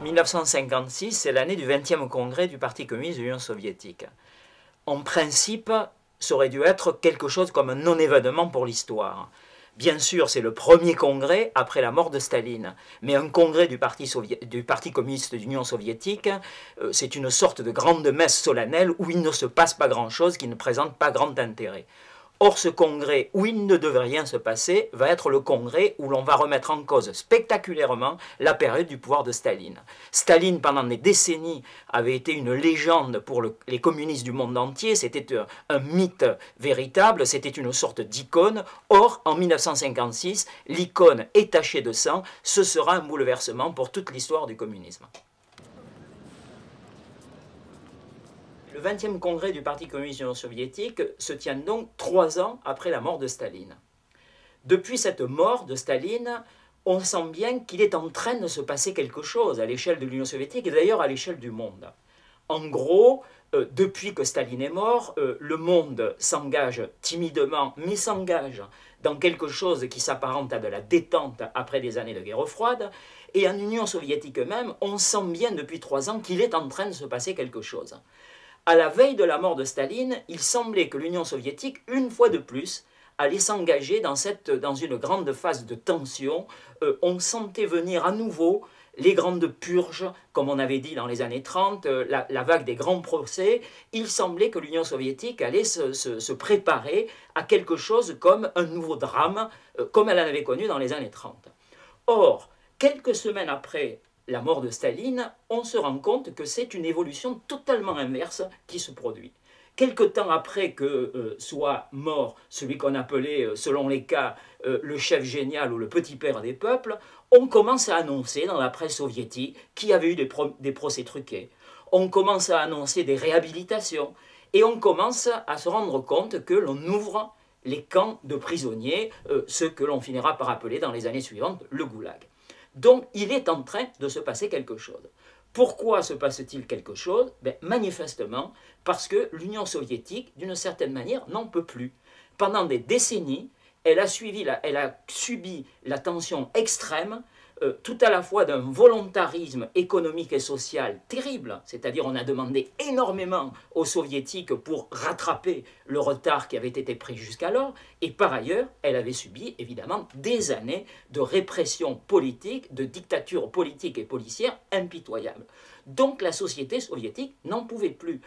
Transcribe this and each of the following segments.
1956, c'est l'année du 20e congrès du Parti communiste de l'Union soviétique. En principe, ça aurait dû être quelque chose comme un non-événement pour l'histoire. Bien sûr, c'est le premier congrès après la mort de Staline, mais un congrès du Parti communiste de l'Union soviétique, c'est une sorte de grande messe solennelle où il ne se passe pas grand-chose, qui ne présente pas grand intérêt. Or, ce congrès où il ne devait rien se passer va être le congrès où l'on va remettre en cause spectaculairement la période du pouvoir de Staline. Staline, pendant des décennies, avait été une légende pour les communistes du monde entier, c'était un mythe véritable, c'était une sorte d'icône. Or, en 1956, l'icône est tachée de sang, ce sera un bouleversement pour toute l'histoire du communisme. Le 20e congrès du Parti communiste de l'Union soviétique se tient donc 3 ans après la mort de Staline. Depuis cette mort de Staline, on sent bien qu'il est en train de se passer quelque chose à l'échelle de l'Union soviétique et d'ailleurs à l'échelle du monde. En gros, depuis que Staline est mort, le monde s'engage timidement, mais s'engage dans quelque chose qui s'apparente à de la détente après des années de guerre froide. Et en Union soviétique même, on sent bien depuis 3 ans qu'il est en train de se passer quelque chose. À la veille de la mort de Staline, il semblait que l'Union soviétique, une fois de plus, allait s'engager dans une grande phase de tension. On sentait venir à nouveau les grandes purges, comme on avait dit dans les années 30, la vague des grands procès. Il semblait que l'Union soviétique allait se préparer à quelque chose comme un nouveau drame, comme elle en avait connu dans les années 30. Or, quelques semaines après la mort de Staline, on se rend compte que c'est une évolution totalement inverse qui se produit. Quelque temps après que soit mort celui qu'on appelait, selon les cas, le chef génial ou le petit père des peuples, on commence à annoncer dans la presse soviétique qu'il y avait eu des procès truqués. On commence à annoncer des réhabilitations et on commence à se rendre compte que l'on ouvre les camps de prisonniers, ce que l'on finira par appeler dans les années suivantes le goulag. Donc, il est en train de se passer quelque chose. Pourquoi se passe-t-il quelque chose? Manifestement, parce que l'Union soviétique, d'une certaine manière, n'en peut plus. Pendant des décennies, elle a subi la tension extrême, tout à la fois d'un volontarisme économique et social terrible, c'est-à-dire on a demandé énormément aux soviétiques pour rattraper le retard qui avait été pris jusqu'alors, et par ailleurs, elle avait subi évidemment des années de répression politique, de dictature politique et policière impitoyable. Donc la société soviétique n'en pouvait plus.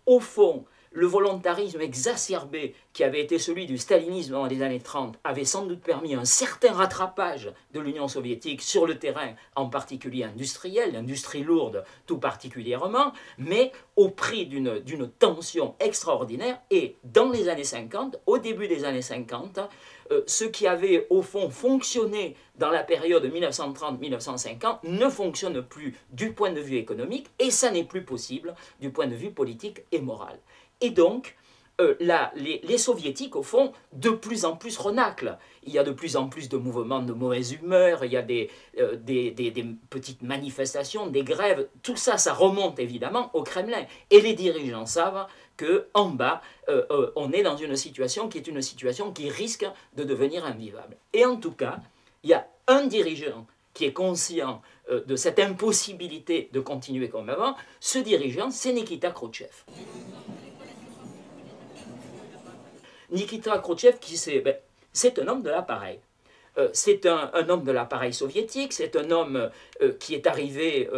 Au fond, le volontarisme exacerbé qui avait été celui du stalinisme dans les années 30 avait sans doute permis un certain rattrapage de l'Union soviétique sur le terrain, en particulier industriel, l'industrie lourde tout particulièrement, mais au prix d'une tension extraordinaire. Et dans les années 50, au début des années 50, ce qui avait au fond fonctionné dans la période 1930-1950 ne fonctionne plus du point de vue économique et ça n'est plus possible du point de vue politique et moral. Et donc, les soviétiques, au fond, de plus en plus renaclent. Il y a de plus en plus de mouvements de mauvaise humeur, il y a des petites manifestations, des grèves. Tout ça, ça remonte évidemment au Kremlin. Et les dirigeants savent qu'en bas, on est dans une situation qui est une situation qui risque de devenir invivable. Et en tout cas, il y a un dirigeant qui est conscient de cette impossibilité de continuer comme avant. Ce dirigeant, c'est Nikita Khrouchtchev. Nikita Khrouchtchev, c'est un homme de l'appareil. C'est un homme de l'appareil soviétique, c'est un homme qui est arrivé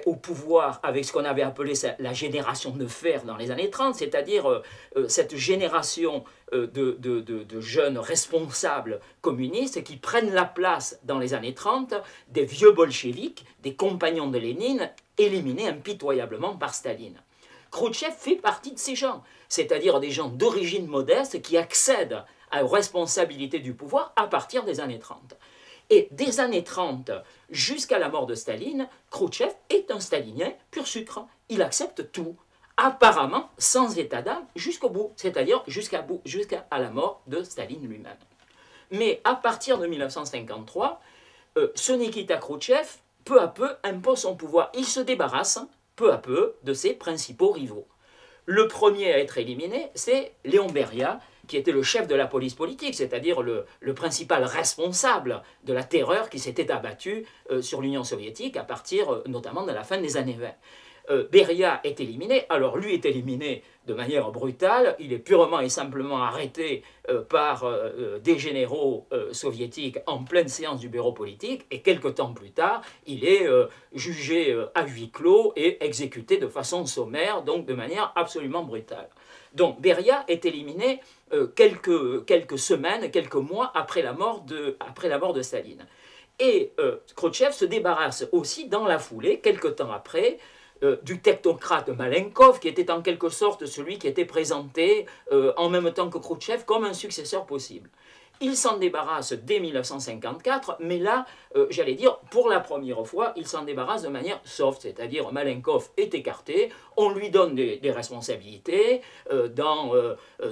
au pouvoir avec ce qu'on avait appelé la génération de fer dans les années 30, c'est-à-dire cette génération de jeunes responsables communistes qui prennent la place dans les années 30 des vieux bolcheviks, des compagnons de Lénine, éliminés impitoyablement par Staline. Khrouchtchev fait partie de ces gens, c'est-à-dire des gens d'origine modeste qui accèdent aux responsabilités du pouvoir à partir des années 30. Et des années 30 jusqu'à la mort de Staline, Khrouchtchev est un stalinien pur sucre. Il accepte tout, apparemment sans état d'âme jusqu'au bout, c'est-à-dire jusqu'à la mort de Staline lui-même. Mais à partir de 1953, ce Nikita Khrouchtchev, peu à peu, impose son pouvoir. Il se débarrasse peu à peu de ses principaux rivaux. Le premier à être éliminé, c'est Léon Beria, qui était le chef de la police politique, c'est-à-dire le principal responsable de la terreur qui s'était abattue sur l'Union soviétique à partir notamment de la fin des années 20. Beria est éliminé, alors lui est éliminé de manière brutale, il est purement et simplement arrêté par des généraux soviétiques en pleine séance du bureau politique, et quelque temps plus tard, il est jugé à huis clos et exécuté de façon sommaire, donc de manière absolument brutale. Donc Beria est éliminé quelques semaines, quelques mois après la mort de Staline. Et Khrouchtchev se débarrasse aussi dans la foulée, quelque temps après, du technocrate Malenkov, qui était en quelque sorte celui qui était présenté en même temps que Khrouchtchev comme un successeur possible. Il s'en débarrasse dès 1954, mais là, j'allais dire, pour la première fois, il s'en débarrasse de manière soft, c'est-à-dire Malenkov est écarté, on lui donne des responsabilités dans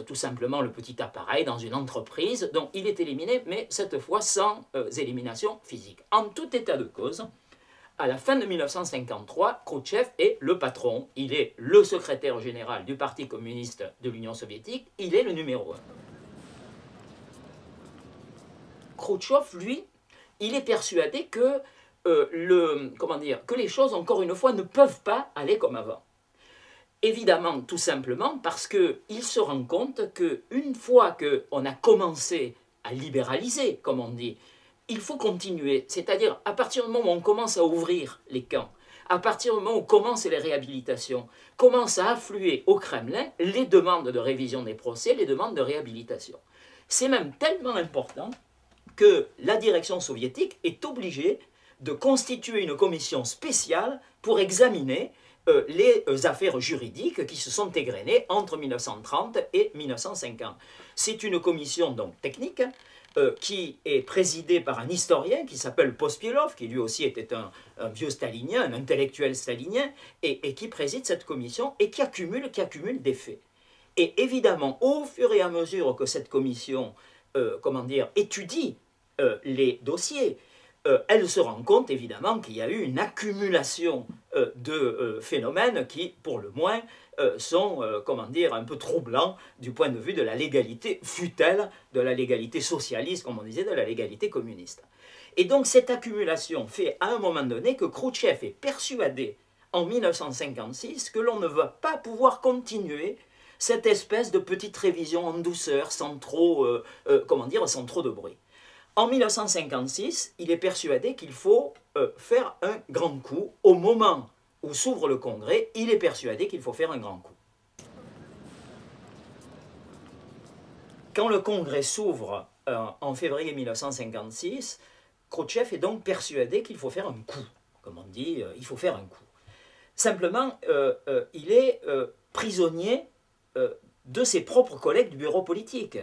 tout simplement le petit appareil, dans une entreprise, donc il est éliminé, mais cette fois sans élimination physique. En tout état de cause, à la fin de 1953, Khrouchtchev est le patron, il est le secrétaire général du Parti communiste de l'Union soviétique, il est le numéro 1. Khrouchtchev, lui, il est persuadé que, que les choses, encore une fois, ne peuvent pas aller comme avant. Évidemment, tout simplement parce qu'il se rend compte qu'une fois qu'on a commencé à libéraliser, comme on dit, il faut continuer. C'est-à-dire, à partir du moment où on commence à ouvrir les camps, à partir du moment où commencent les réhabilitations, commencent à affluer au Kremlin les demandes de révision des procès, les demandes de réhabilitation. C'est même tellement important que la direction soviétique est obligée de constituer une commission spéciale pour examiner les affaires juridiques qui se sont égrenées entre 1930 et 1950. C'est une commission donc technique qui est présidée par un historien qui s'appelle Pospielov, qui lui aussi était un vieux stalinien, un intellectuel stalinien, et qui préside cette commission et qui accumule des faits. Et évidemment, au fur et à mesure que cette commission étudie les dossiers, elle se rend compte évidemment qu'il y a eu une accumulation de phénomènes qui, pour le moins, sont un peu troublants du point de vue de la légalité, fût-elle de la légalité socialiste, comme on disait, de la légalité communiste. Et donc cette accumulation fait à un moment donné que Khrouchtchev est persuadé en 1956 que l'on ne va pas pouvoir continuer cette espèce de petite révision en douceur, sans trop de bruit. En 1956, il est persuadé qu'il faut faire un grand coup. Au moment où s'ouvre le Congrès, il est persuadé qu'il faut faire un grand coup. Quand le Congrès s'ouvre en février 1956, Khrouchtchev est donc persuadé qu'il faut faire un coup. Comme on dit, il faut faire un coup. Simplement, il est prisonnier de ses propres collègues du bureau politique,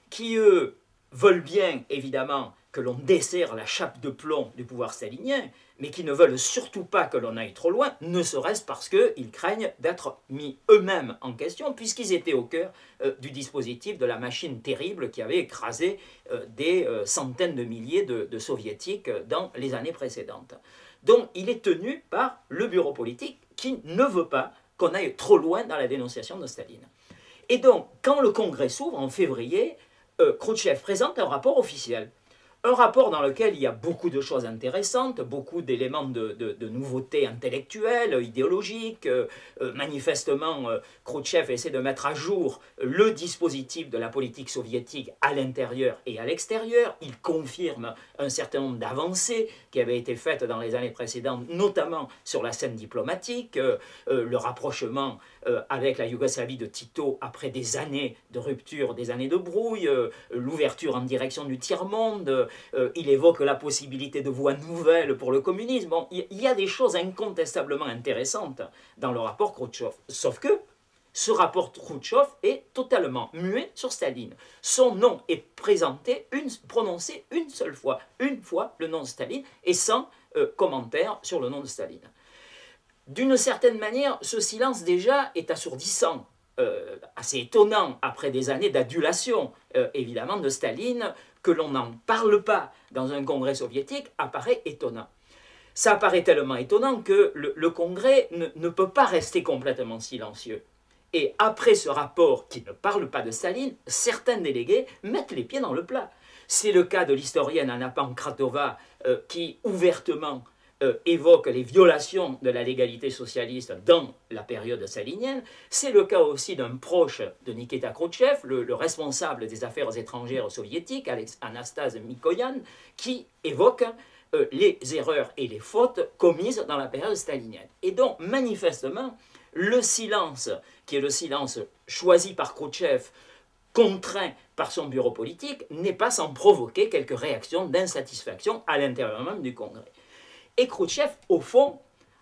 qui, eux, veulent bien, évidemment, que l'on desserre la chape de plomb du pouvoir stalinien, mais qui ne veulent surtout pas que l'on aille trop loin, ne serait-ce parce qu'ils craignent d'être mis eux-mêmes en question, puisqu'ils étaient au cœur du dispositif de la machine terrible qui avait écrasé des centaines de milliers de soviétiques dans les années précédentes. Donc il est tenu par le bureau politique qui ne veut pas qu'on aille trop loin dans la dénonciation de Staline. Et donc, quand le Congrès s'ouvre en février, Khrouchtchev présente un rapport officiel. Un rapport dans lequel il y a beaucoup de choses intéressantes, beaucoup d'éléments de nouveautés intellectuelles, idéologiques. Manifestement, Khrouchtchev essaie de mettre à jour le dispositif de la politique soviétique à l'intérieur et à l'extérieur. Il confirme un certain nombre d'avancées qui avaient été faites dans les années précédentes, notamment sur la scène diplomatique, le rapprochement avec la Yougoslavie de Tito après des années de rupture, des années de brouille, l'ouverture en direction du tiers-monde. Il évoque la possibilité de voies nouvelles pour le communisme. Bon, il y a des choses incontestablement intéressantes dans le rapport Khrouchtchev. Sauf que ce rapport Khrouchtchev est totalement muet sur Staline. Son nom est prononcé une seule fois. Une fois le nom de Staline et sans commentaire sur le nom de Staline. D'une certaine manière, ce silence déjà est assourdissant. Assez étonnant après des années d'adulation, évidemment, de Staline, que l'on n'en parle pas dans un congrès soviétique apparaît étonnant. Ça apparaît tellement étonnant que le congrès ne peut pas rester complètement silencieux. Et après ce rapport qui ne parle pas de Staline, certains délégués mettent les pieds dans le plat. C'est le cas de l'historienne Anna Pankratova qui ouvertement évoque les violations de la légalité socialiste dans la période stalinienne. C'est le cas aussi d'un proche de Nikita Khrouchtchev, le responsable des affaires étrangères soviétiques, Anastas Mikoyan, qui évoque les erreurs et les fautes commises dans la période stalinienne. Et donc, manifestement, le silence, qui est le silence choisi par Khrouchtchev, contraint par son bureau politique, n'est pas sans provoquer quelques réactions d'insatisfaction à l'intérieur même du Congrès. Et Khrouchtchev, au fond,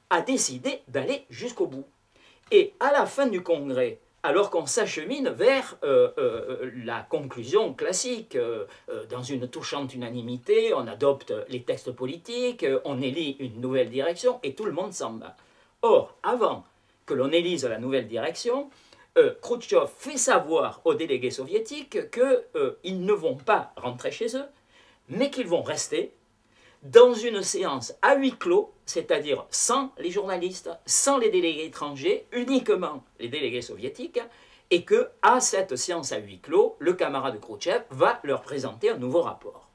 a décidé d'aller jusqu'au bout. Et à la fin du Congrès, alors qu'on s'achemine vers la conclusion classique, dans une touchante unanimité, on adopte les textes politiques, on élit une nouvelle direction et tout le monde s'en bat. Or, avant que l'on élise la nouvelle direction, Khrouchtchev fait savoir aux délégués soviétiques qu'ils ne vont pas rentrer chez eux, mais qu'ils vont rester dans une séance à huis clos, c'est-à-dire sans les journalistes, sans les délégués étrangers, uniquement les délégués soviétiques, et que à cette séance à huis clos, le camarade Khrouchtchev va leur présenter un nouveau rapport.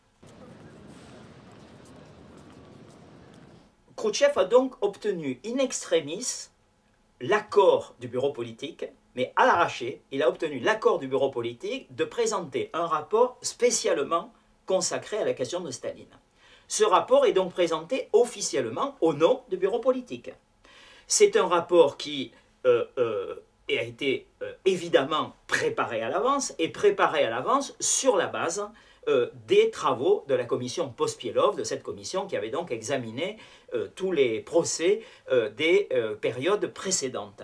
Khrouchtchev a donc obtenu in extremis l'accord du bureau politique, mais à l'arraché, il a obtenu l'accord du bureau politique de présenter un rapport spécialement consacré à la question de Staline. Ce rapport est donc présenté officiellement au nom du bureau politique. C'est un rapport qui a été évidemment préparé à l'avance, et préparé à l'avance sur la base des travaux de la commission Pospielov, de cette commission qui avait donc examiné tous les procès des périodes précédentes.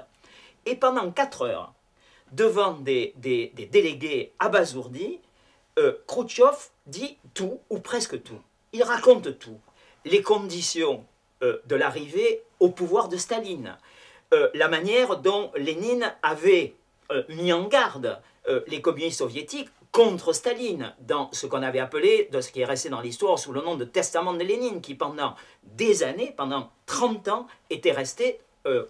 Et pendant 4 heures, devant des délégués abasourdis, Khrouchtchev dit tout, ou presque tout. Il raconte tout. Les conditions de l'arrivée au pouvoir de Staline, la manière dont Lénine avait mis en garde les communistes soviétiques contre Staline, dans ce qu'on avait appelé, de ce qui est resté dans l'histoire sous le nom de testament de Lénine, qui pendant des années, pendant 30 ans, était resté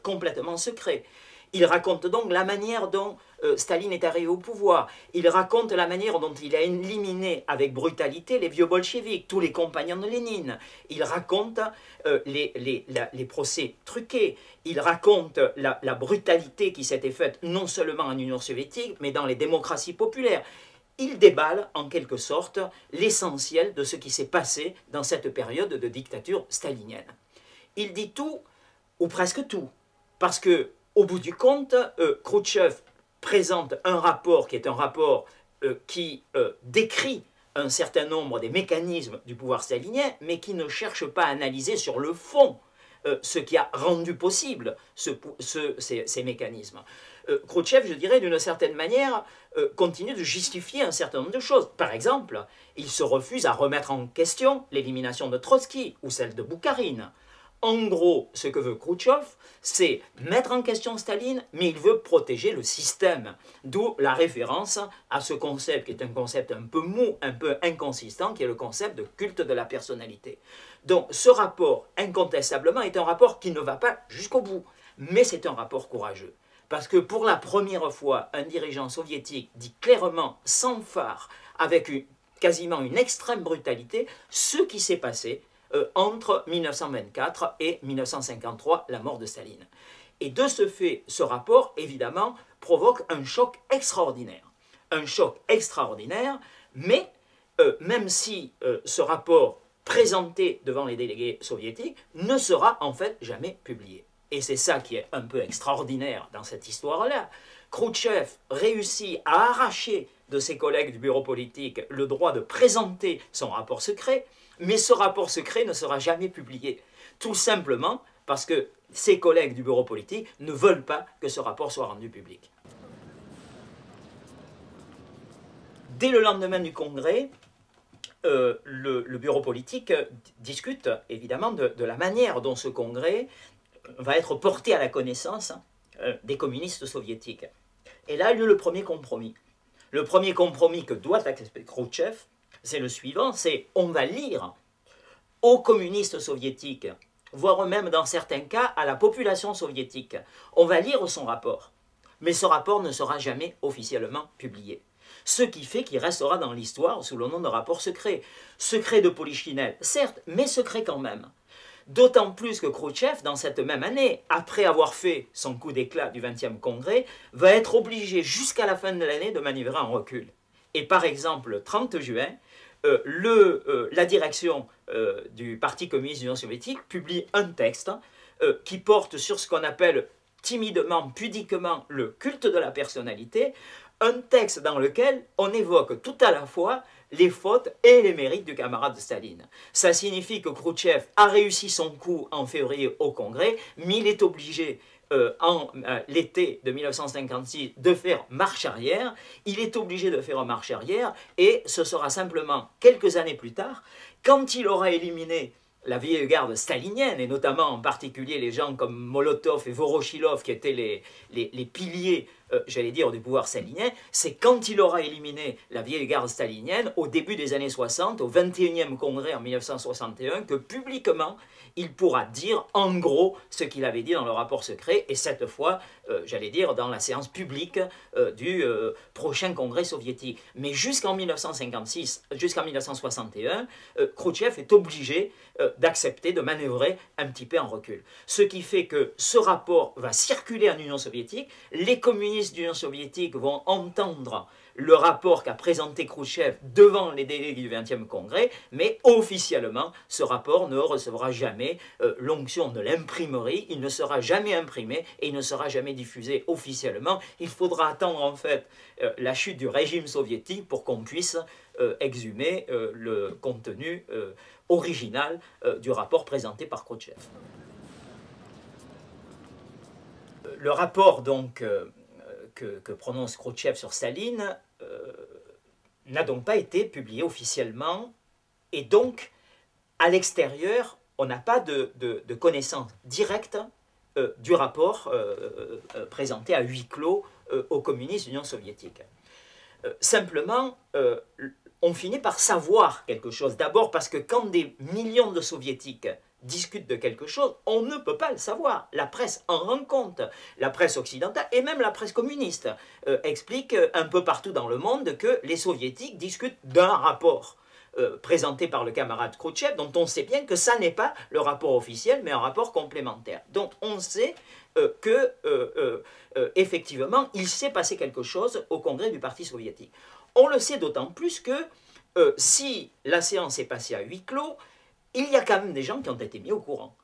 complètement secret. Il raconte donc la manière dont Staline est arrivé au pouvoir. Il raconte la manière dont il a éliminé avec brutalité les vieux bolcheviks, tous les compagnons de Lénine. Il raconte les procès truqués. Il raconte la brutalité qui s'était faite non seulement en Union soviétique, mais dans les démocraties populaires. Il déballe en quelque sorte l'essentiel de ce qui s'est passé dans cette période de dictature stalinienne. Il dit tout, ou presque tout, parce que au bout du compte, Khrouchtchev présente un rapport qui est un rapport qui décrit un certain nombre des mécanismes du pouvoir stalinien, mais qui ne cherche pas à analyser sur le fond ce qui a rendu possible ces mécanismes. Khrouchtchev, je dirais, d'une certaine manière, continue de justifier un certain nombre de choses. Par exemple, il se refuse à remettre en question l'élimination de Trotsky ou celle de Boukharine. En gros, ce que veut Khrouchtchev, c'est mettre en question Staline, mais il veut protéger le système. D'où la référence à ce concept, qui est un concept un peu mou, un peu inconsistant, qui est le concept de culte de la personnalité. Donc ce rapport, incontestablement, est un rapport qui ne va pas jusqu'au bout, mais c'est un rapport courageux. Parce que pour la première fois, un dirigeant soviétique dit clairement, sans phare, avec quasiment une extrême brutalité, ce qui s'est passé entre 1924 et 1953, la mort de Staline. Et de ce fait, ce rapport, évidemment, provoque un choc extraordinaire. Un choc extraordinaire, mais même si ce rapport présenté devant les délégués soviétiques ne sera en fait jamais publié. Et c'est ça qui est un peu extraordinaire dans cette histoire-là. Khrouchtchev réussit à arracher de ses collègues du bureau politique le droit de présenter son rapport secret, mais ce rapport secret ne sera jamais publié. Tout simplement parce que ses collègues du bureau politique ne veulent pas que ce rapport soit rendu public. Dès le lendemain du congrès, le bureau politique discute évidemment de la manière dont ce congrès va être porté à la connaissance des communistes soviétiques. Et là a lieu le premier compromis. Le premier compromis que doit accepter Khrouchtchev, c'est le suivant, c'est on va lire aux communistes soviétiques, voire même dans certains cas à la population soviétique, on va lire son rapport. Mais ce rapport ne sera jamais officiellement publié. Ce qui fait qu'il restera dans l'histoire sous le nom de rapport secret. Secret de Polichinelle, certes, mais secret quand même. D'autant plus que Khrouchtchev, dans cette même année, après avoir fait son coup d'éclat du 20e congrès, va être obligé jusqu'à la fin de l'année de manœuvrer en recul. Et par exemple, le 30 juin, la direction du Parti communiste de l'Union soviétique publie un texte qui porte sur ce qu'on appelle timidement, pudiquement, le culte de la personnalité, un texte dans lequel on évoque tout à la fois les fautes et les mérites du camarade Staline. Ça signifie que Khrouchtchev a réussi son coup en février au Congrès, mais il est obligé l'été de 1956 de faire marche arrière. Il est obligé de faire marche arrière et ce sera simplement quelques années plus tard, quand il aura éliminé la vieille garde stalinienne, et notamment en particulier les gens comme Molotov et Voroshilov, qui étaient les piliers, j'allais dire, du pouvoir stalinien, c'est quand il aura éliminé la vieille garde stalinienne, au début des années 60, au 21e congrès en 1961, que publiquement, il pourra dire en gros ce qu'il avait dit dans le rapport secret, et cette fois, j'allais dire, dans la séance publique du prochain congrès soviétique. Mais jusqu'en 1956, jusqu'en 1961, Khrouchtchev est obligé d'accepter de manœuvrer un petit peu en recul. Ce qui fait que ce rapport va circuler en Union soviétique, les communistes de l'Union soviétique vont entendre le rapport qu'a présenté Khrouchtchev devant les délégués du 20e congrès, mais officiellement, ce rapport ne recevra jamais l'onction de l'imprimerie, il ne sera jamais imprimé et il ne sera jamais diffusé officiellement. Il faudra attendre en fait la chute du régime soviétique pour qu'on puisse exhumer le contenu original du rapport présenté par Khrouchtchev. Le rapport donc que prononce Khrouchtchev sur Staline n'a donc pas été publié officiellement, et donc à l'extérieur on n'a pas de connaissance directe du rapport présenté à huis clos aux communistes de l'Union soviétique. Simplement, on finit par savoir quelque chose. D'abord parce que quand des millions de soviétiques discutent de quelque chose, on ne peut pas le savoir. La presse en rend compte. La presse occidentale et même la presse communiste explique un peu partout dans le monde que les soviétiques discutent d'un rapport présenté par le camarade Khrouchtchev, dont on sait bien que ça n'est pas le rapport officiel, mais un rapport complémentaire. Donc on sait que effectivement, il s'est passé quelque chose au congrès du Parti soviétique. On le sait d'autant plus que si la séance est passée à huis clos, il y a quand même des gens qui ont été mis au courant.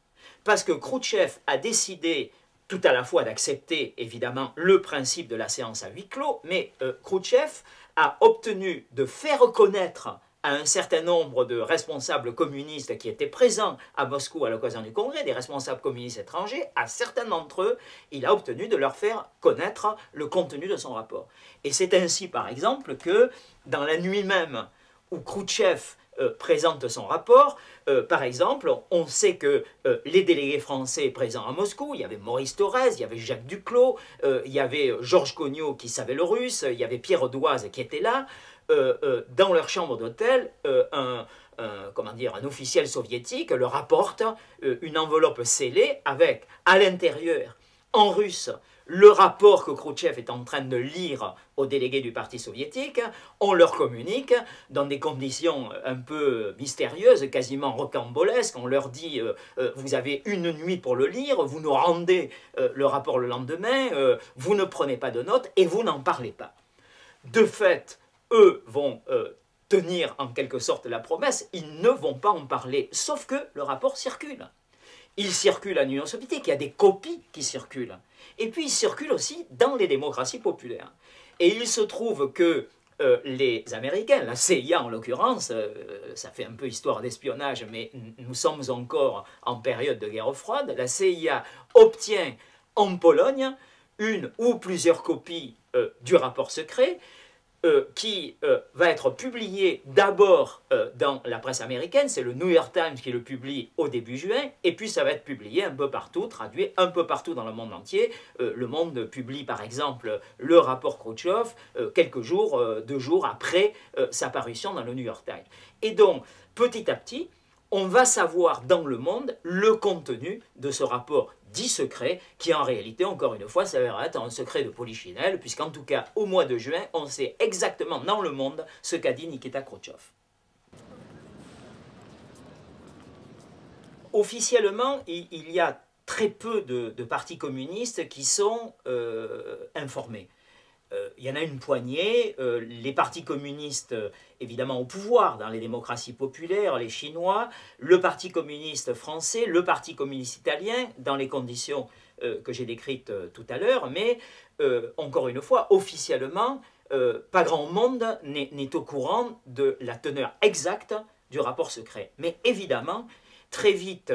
Parce que Khrouchtchev a décidé tout à la fois d'accepter, évidemment, le principe de la séance à huis clos, mais Khrouchtchev a obtenu de faire connaître à un certain nombre de responsables communistes qui étaient présents à Moscou à l'occasion du congrès, des responsables communistes étrangers, à certains d'entre eux, il a obtenu de leur faire connaître le contenu de son rapport. Et c'est ainsi, par exemple, que dans la nuit même où Khrouchtchev présente son rapport, par exemple, on sait que les délégués français présents à Moscou, il y avait Maurice Thorez, il y avait Jacques Duclos, il y avait Georges Cognot qui savait le russe, il y avait Pierre Doise qui était là, dans leur chambre d'hôtel, un officiel soviétique leur apporte une enveloppe scellée avec, à l'intérieur, en russe, le rapport que Khrouchtchev est en train de lire aux délégués du Parti soviétique. On leur communique dans des conditions un peu mystérieuses, quasiment rocambolesques. On leur dit vous avez une nuit pour le lire, vous nous rendez le rapport le lendemain, vous ne prenez pas de notes et vous n'en parlez pas. De fait, eux vont tenir en quelque sorte la promesse, ils ne vont pas en parler, sauf que le rapport circule. Il circule en Union soviétique, il y a des copies qui circulent. Et puis il circule aussi dans les démocraties populaires. Et il se trouve que les Américains, la CIA en l'occurrence, ça fait un peu histoire d'espionnage, mais nous sommes encore en période de guerre froide, la CIA obtient en Pologne une ou plusieurs copies du rapport secret, qui va être publié d'abord dans la presse américaine, c'est le New York Times qui le publie au début juin, et puis ça va être publié un peu partout, traduit un peu partout dans le monde entier. Le Monde publie par exemple le rapport Khrouchtchev quelques jours, 2 jours après sa parution dans le New York Times. Et donc, petit à petit, on va savoir dans le monde le contenu de ce rapport dit secret, qui en réalité, encore une fois, s'avère être un secret de polichinelle, puisqu'en tout cas, au mois de juin, on sait exactement dans le monde ce qu'a dit Nikita Khrouchtchev. Officiellement, il y a très peu de partis communistes qui sont informés. Il y en a une poignée, les partis communistes évidemment au pouvoir dans les démocraties populaires, les Chinois, le Parti communiste français, le Parti communiste italien, dans les conditions que j'ai décrites tout à l'heure, mais encore une fois, officiellement, pas grand monde n'est au courant de la teneur exacte du rapport secret. Mais évidemment, très vite,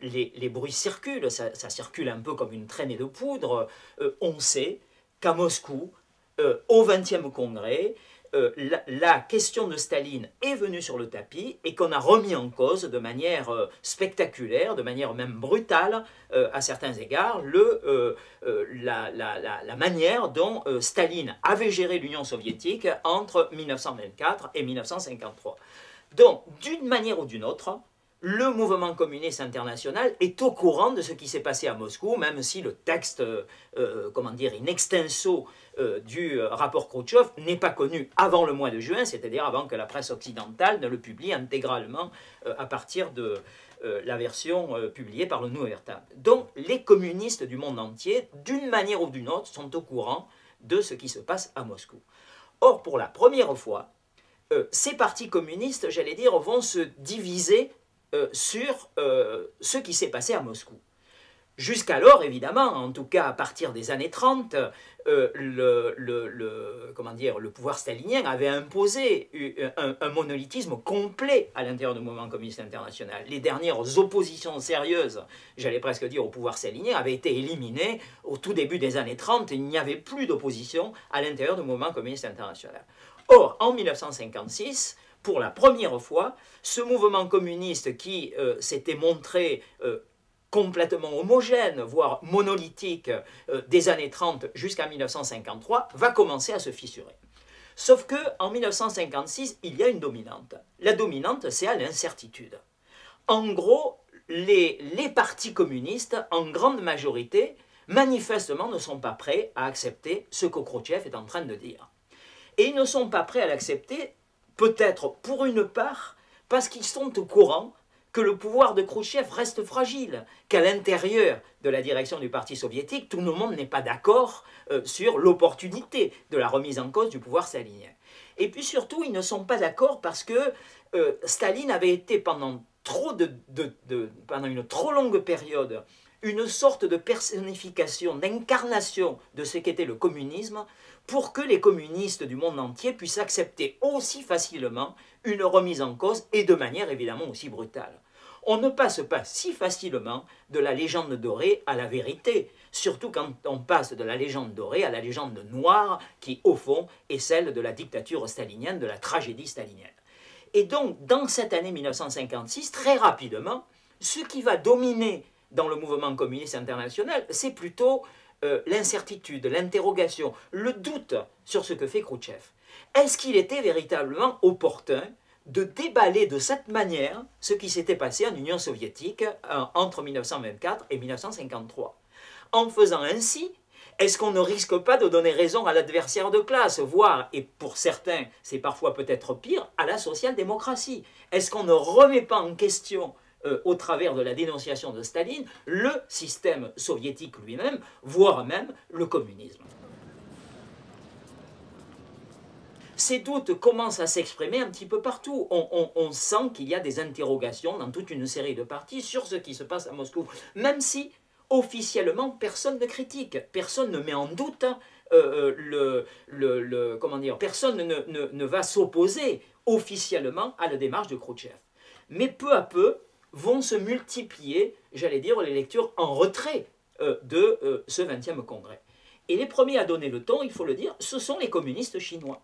les bruits circulent, ça circule un peu comme une traînée de poudre. On sait qu'à Moscou, au XXe congrès, la question de Staline est venue sur le tapis et qu'on a remis en cause de manière spectaculaire, de manière même brutale à certains égards, la manière dont Staline avait géré l'Union soviétique entre 1924 et 1953. Donc, d'une manière ou d'une autre, le mouvement communiste international est au courant de ce qui s'est passé à Moscou, même si le texte, comment dire, in extenso du rapport Khrouchtchev n'est pas connu avant le mois de juin, c'est-à-dire avant que la presse occidentale ne le publie intégralement à partir de la version publiée par le New York Times. Donc les communistes du monde entier, d'une manière ou d'une autre, sont au courant de ce qui se passe à Moscou. Or, pour la première fois, ces partis communistes, j'allais dire, vont se diviser sur ce qui s'est passé à Moscou. Jusqu'alors, évidemment, en tout cas à partir des années 30, le pouvoir stalinien avait imposé un monolithisme complet à l'intérieur du mouvement communiste international. Les dernières oppositions sérieuses, j'allais presque dire, au pouvoir stalinien, avaient été éliminées au tout début des années 30. Il n'y avait plus d'opposition à l'intérieur du mouvement communiste international. Or, en 1956, pour la première fois, ce mouvement communiste qui s'était montré complètement homogène, voire monolithique, des années 30 jusqu'à 1953, va commencer à se fissurer. Sauf qu'en 1956, il y a une dominante. La dominante, c'est à l'incertitude. En gros, les partis communistes, en grande majorité, manifestement ne sont pas prêts à accepter ce que Khrouchtchev est en train de dire. Et ils ne sont pas prêts à l'accepter, peut-être pour une part, parce qu'ils sont au courant que le pouvoir de Khrouchtchev reste fragile, qu'à l'intérieur de la direction du Parti soviétique, tout le monde n'est pas d'accord sur l'opportunité de la remise en cause du pouvoir stalinien. Et puis surtout, ils ne sont pas d'accord parce que Staline avait été pendant une trop longue période une sorte de personnification, d'incarnation de ce qu'était le communisme, pour que les communistes du monde entier puissent accepter aussi facilement une remise en cause et de manière évidemment aussi brutale. On ne passe pas si facilement de la légende dorée à la vérité, surtout quand on passe de la légende dorée à la légende noire qui, au fond, est celle de la dictature stalinienne, de la tragédie stalinienne. Et donc, dans cette année 1956, très rapidement, ce qui va dominer dans le mouvement communiste international, c'est plutôt l'incertitude, l'interrogation, le doute sur ce que fait Khrouchtchev. Est-ce qu'il était véritablement opportun de déballer de cette manière ce qui s'était passé en Union soviétique entre 1924 et 1953? En faisant ainsi, est-ce qu'on ne risque pas de donner raison à l'adversaire de classe, voire, et pour certains, c'est parfois peut-être pire, à la social-démocratie? Est-ce qu'on ne remet pas en question au travers de la dénonciation de Staline, le système soviétique lui-même, voire même le communisme? Ces doutes commencent à s'exprimer un petit peu partout. On sent qu'il y a des interrogations dans toute une série de partis sur ce qui se passe à Moscou, même si officiellement personne ne critique, personne ne met en doute, personne ne va s'opposer officiellement à la démarche de Khrouchtchev. Mais peu à peu, vont se multiplier, j'allais dire, les lectures en retrait de ce 20e congrès. Et les premiers à donner le ton, il faut le dire, ce sont les communistes chinois.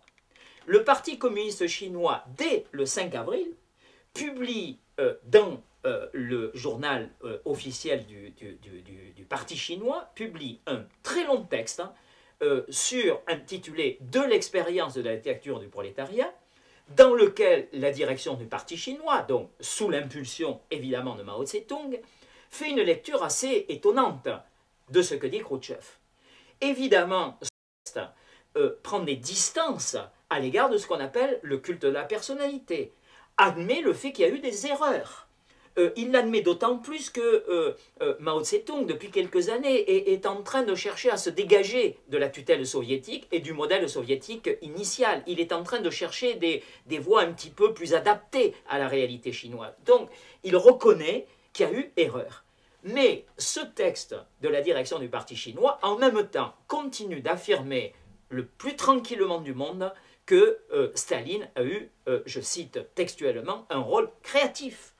Le Parti communiste chinois, dès le 5 avril, publie dans le journal officiel du Parti chinois, publie un très long texte intitulé « De l'expérience de la dictature du prolétariat », dans lequel la direction du Parti chinois, donc sous l'impulsion évidemment de Mao Tse-tung, fait une lecture assez étonnante de ce que dit Khrouchtchev. Évidemment, ce texte prend des distances à l'égard de ce qu'on appelle le culte de la personnalité, admet le fait qu'il y a eu des erreurs. Il l'admet d'autant plus que Mao Tse-tung, depuis quelques années, est en train de chercher à se dégager de la tutelle soviétique et du modèle soviétique initial. Il est en train de chercher des voies un petit peu plus adaptées à la réalité chinoise. Donc, il reconnaît qu'il y a eu erreur. Mais ce texte de la direction du parti chinois, en même temps, continue d'affirmer le plus tranquillement du monde que Staline a eu, je cite textuellement, un rôle créatif.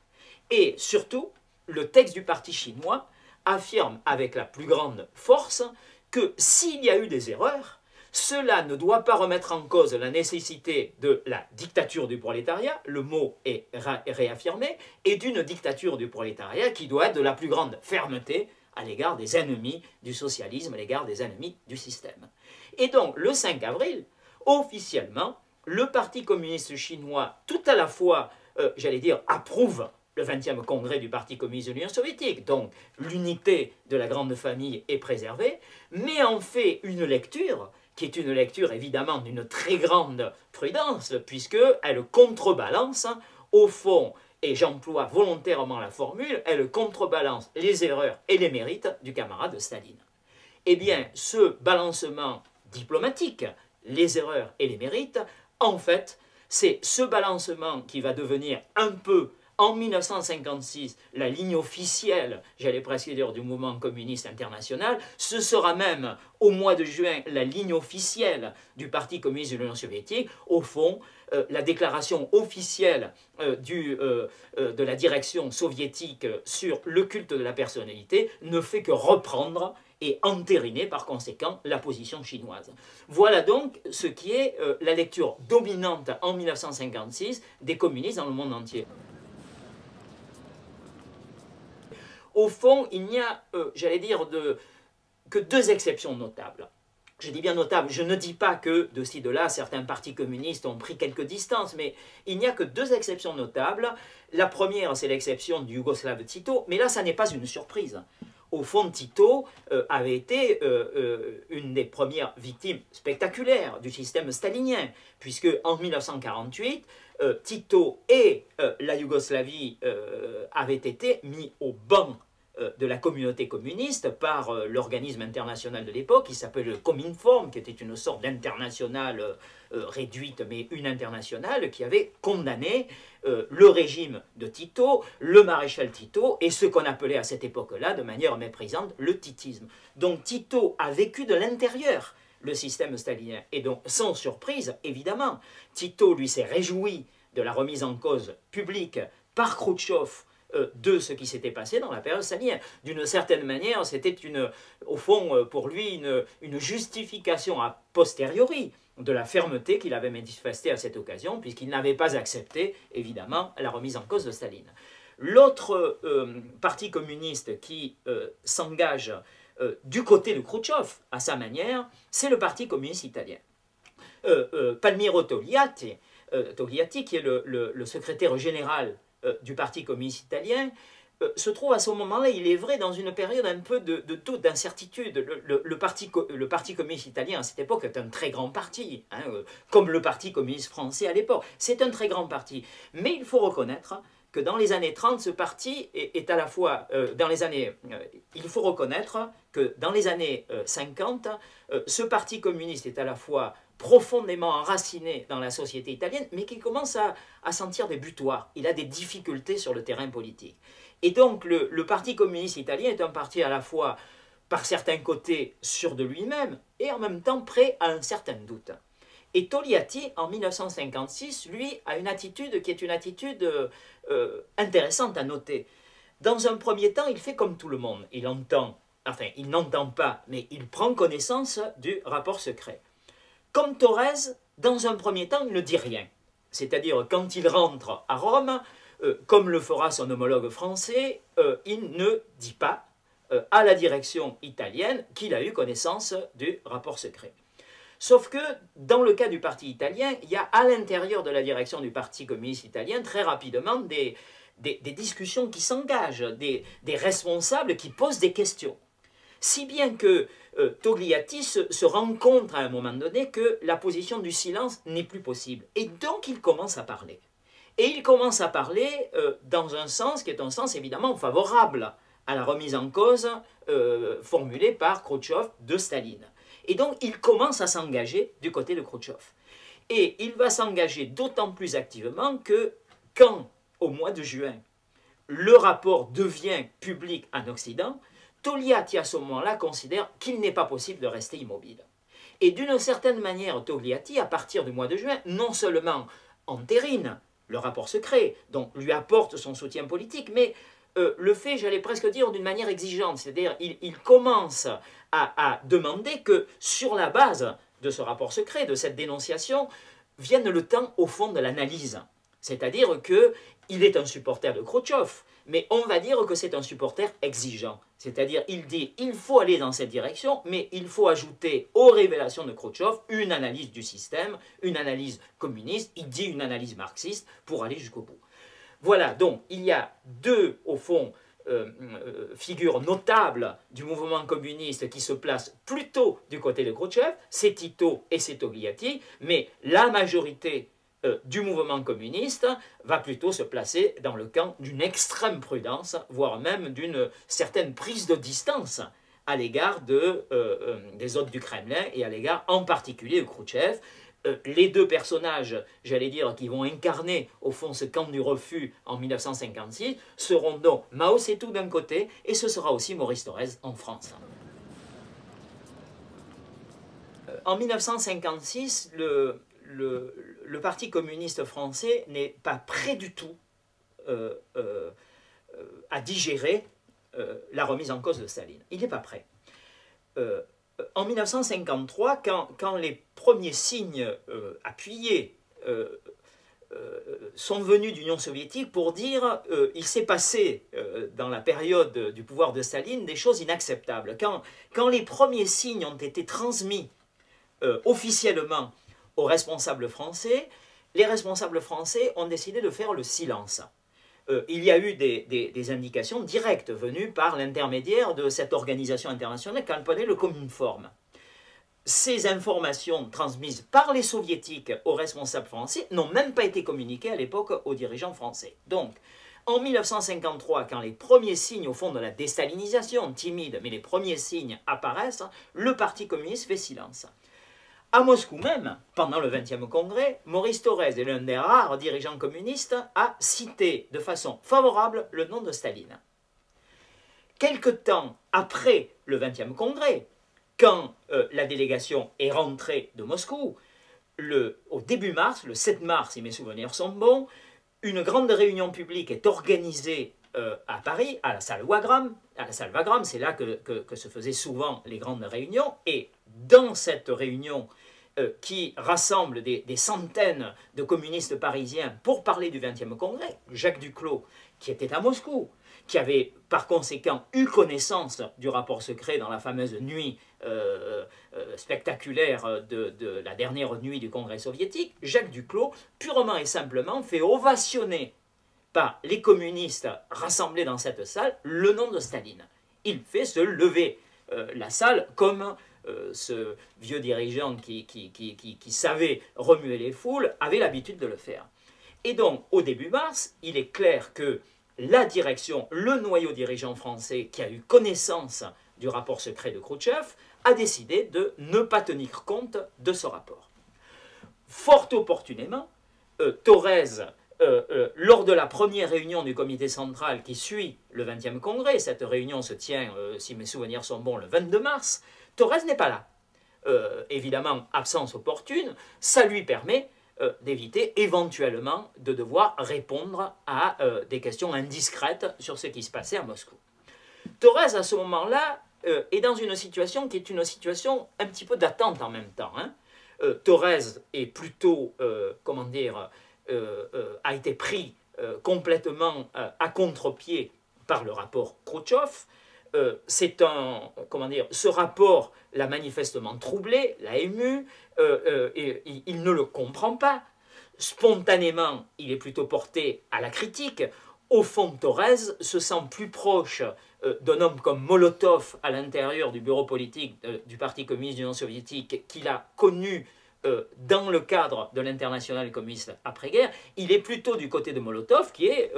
Et surtout, le texte du parti chinois affirme avec la plus grande force que s'il y a eu des erreurs, cela ne doit pas remettre en cause la nécessité de la dictature du prolétariat, le mot est réaffirmé, et d'une dictature du prolétariat qui doit être de la plus grande fermeté à l'égard des ennemis du socialisme, à l'égard des ennemis du système. Et donc, le 5 avril, officiellement, le Parti communiste chinois, tout à la fois, j'allais dire, approuve le 20e congrès du Parti communiste de l'Union soviétique, donc l'unité de la grande famille est préservée, mais en fait une lecture qui est une lecture évidemment d'une très grande prudence, puisqu'elle contrebalance, au fond, et j'emploie volontairement la formule, elle contrebalance les erreurs et les mérites du camarade Staline. Eh bien, ce balancement diplomatique, les erreurs et les mérites, en fait, c'est ce balancement qui va devenir un peu, en 1956, la ligne officielle, j'allais presque dire, du mouvement communiste international. Ce sera même, au mois de juin, la ligne officielle du Parti communiste de l'Union soviétique. Au fond, la déclaration officielle de la direction soviétique sur le culte de la personnalité ne fait que reprendre et entériner par conséquent la position chinoise. Voilà donc ce qui est la lecture dominante en 1956 des communistes dans le monde entier. Au fond, il n'y a, j'allais dire, que deux exceptions notables. Je dis bien notables, je ne dis pas que de ci, de là, certains partis communistes ont pris quelques distances, mais il n'y a que deux exceptions notables. La première, c'est l'exception du Yougoslave Tito, mais là, ça n'est pas une surprise. Au fond, Tito avait été une des premières victimes spectaculaires du système stalinien, puisque en 1948, Tito et la Yougoslavie avaient été mis au banc de la communauté communiste par l'organisme international de l'époque, qui s'appelle le Cominform, qui était une sorte d'internationale réduite, mais une internationale, qui avait condamné le régime de Tito, le maréchal Tito, et ce qu'on appelait à cette époque-là, de manière méprisante, le titisme. Donc Tito a vécu de l'intérieur le système stalinien. Et donc, sans surprise, évidemment, Tito, lui, s'est réjoui de la remise en cause publique par Khrouchtchev de ce qui s'était passé dans la période stalinienne. D'une certaine manière, c'était au fond, pour lui, une justification a posteriori de la fermeté qu'il avait manifestée à cette occasion, puisqu'il n'avait pas accepté, évidemment, la remise en cause de Staline. L'autre parti communiste qui s'engage du côté de Khrouchtchev, à sa manière, c'est le Parti communiste italien. Palmiro Togliatti, qui est le secrétaire général du Parti communiste italien, se trouve à ce moment-là, il est vrai, dans une période un peu de doute, d'incertitude. Le parti communiste italien, à cette époque, est un très grand parti, hein, comme le Parti communiste français à l'époque. C'est un très grand parti. Mais il faut reconnaître que dans les années 30, ce parti est à la fois, il faut reconnaître que dans les années 50, ce parti communiste est à la fois profondément enraciné dans la société italienne, mais qui commence à sentir des butoirs. Il a des difficultés sur le terrain politique. Et donc le Parti communiste italien est un parti à la fois, par certains côtés, sûr de lui-même, et en même temps prêt à un certain doute. Et Togliatti, en 1956, lui, a une attitude qui est une attitude intéressante à noter. Dans un premier temps, il fait comme tout le monde. Il n'entend pas, mais il prend connaissance du rapport secret. Comme Thorez, dans un premier temps, il ne dit rien. C'est-à-dire, quand il rentre à Rome, comme le fera son homologue français, il ne dit pas à la direction italienne qu'il a eu connaissance du rapport secret. Sauf que, dans le cas du parti italien, il y a à l'intérieur de la direction du Parti communiste italien, très rapidement, des discussions qui s'engagent, des responsables qui posent des questions. Si bien que Togliatti se rend compte à un moment donné que la position du silence n'est plus possible. Et donc il commence à parler. Et il commence à parler dans un sens qui est un sens évidemment favorable à la remise en cause formulée par Khrouchtchev de Staline. Et donc il commence à s'engager du côté de Khrouchtchev. Et il va s'engager d'autant plus activement que quand, au mois de juin, le rapport devient public en Occident, Togliatti à ce moment-là considère qu'il n'est pas possible de rester immobile. Et d'une certaine manière, Togliatti, à partir du mois de juin, non seulement entérine le rapport secret, donc lui apporte son soutien politique, mais le fait, j'allais presque dire, d'une manière exigeante. C'est-à-dire, il commence à demander que, sur la base de ce rapport secret, de cette dénonciation, vienne le temps, au fond, de l'analyse. C'est-à-dire qu'il est un supporter de Khrouchtchev, mais on va dire que c'est un supporter exigeant. C'est-à-dire, il dit, il faut aller dans cette direction, mais il faut ajouter aux révélations de Khrouchtchev une analyse du système, une analyse communiste, il dit une analyse marxiste, pour aller jusqu'au bout. Voilà, donc, il y a deux, au fond, figures notables du mouvement communiste qui se placent plutôt du côté de Khrouchtchev, c'est Tito et c'est Togliatti, mais la majorité du mouvement communiste va plutôt se placer dans le camp d'une extrême prudence, voire même d'une certaine prise de distance à l'égard des hôtes du Kremlin et à l'égard en particulier de Khrouchtchev. Les deux personnages, j'allais dire, qui vont incarner au fond ce camp du refus en 1956 seront donc Mao Tse-tung d'un côté et ce sera aussi Maurice Thorez en France. En 1956, le Parti communiste français n'est pas prêt du tout à digérer la remise en cause de Staline. Il n'est pas prêt. En 1953, quand les premiers signes appuyés sont venus d'Union soviétique pour dire il s'est passé dans la période du pouvoir de Staline des choses inacceptables. Quand les premiers signes ont été transmis officiellement aux responsables français, les responsables français ont décidé de faire le silence. Il y a eu des indications directes venues par l'intermédiaire de cette organisation internationale qu'on appelait le Cominform. Ces informations transmises par les soviétiques aux responsables français n'ont même pas été communiquées à l'époque aux dirigeants français. Donc, en 1953, quand les premiers signes au fond de la déstalinisation, timide, mais les premiers signes apparaissent, le Parti communiste fait silence. À Moscou même, pendant le 20e congrès, Maurice Thorez est l'un des rares dirigeants communistes à citer de façon favorable le nom de Staline. Quelque temps après le 20e congrès, quand la délégation est rentrée de Moscou, au début mars, le 7 mars si mes souvenirs sont bons, une grande réunion publique est organisée à Paris, à la salle Wagram. À la salle Wagram, c'est là que se faisaient souvent les grandes réunions. Et dans cette réunion qui rassemble des centaines de communistes parisiens pour parler du 20e congrès, Jacques Duclos, qui était à Moscou, qui avait par conséquent eu connaissance du rapport secret dans la fameuse nuit spectaculaire de la dernière nuit du congrès soviétique, Jacques Duclos, purement et simplement, fait ovationner par les communistes rassemblés dans cette salle le nom de Staline. Il fait se lever la salle comme ce vieux dirigeant qui savait remuer les foules avait l'habitude de le faire. Et donc, au début mars, il est clair que la direction, le noyau dirigeant français qui a eu connaissance du rapport secret de Khrouchtchev, a décidé de ne pas tenir compte de ce rapport. Fort opportunément, Thorez, lors de la première réunion du comité central qui suit le 20e congrès, cette réunion se tient, si mes souvenirs sont bons, le 22 mars, Thorez n'est pas là. Évidemment, absence opportune, ça lui permet d'éviter éventuellement de devoir répondre à des questions indiscrètes sur ce qui se passait à Moscou. Thorez, à ce moment-là, est dans une situation qui est une situation un petit peu d'attente en même temps. Thorez est plutôt, comment dire, a été pris complètement à contre-pied par le rapport Khrouchtchev. C'est un, comment dire, ce rapport l'a manifestement troublé, l'a ému, et il ne le comprend pas. Spontanément, il est plutôt porté à la critique. au fond, Thorez se sent plus proche d'un homme comme Molotov à l'intérieur du bureau politique du Parti communiste de l'Union soviétique qu'il a connu dans le cadre de l'internationale communiste après-guerre. Il est plutôt du côté de Molotov, qui est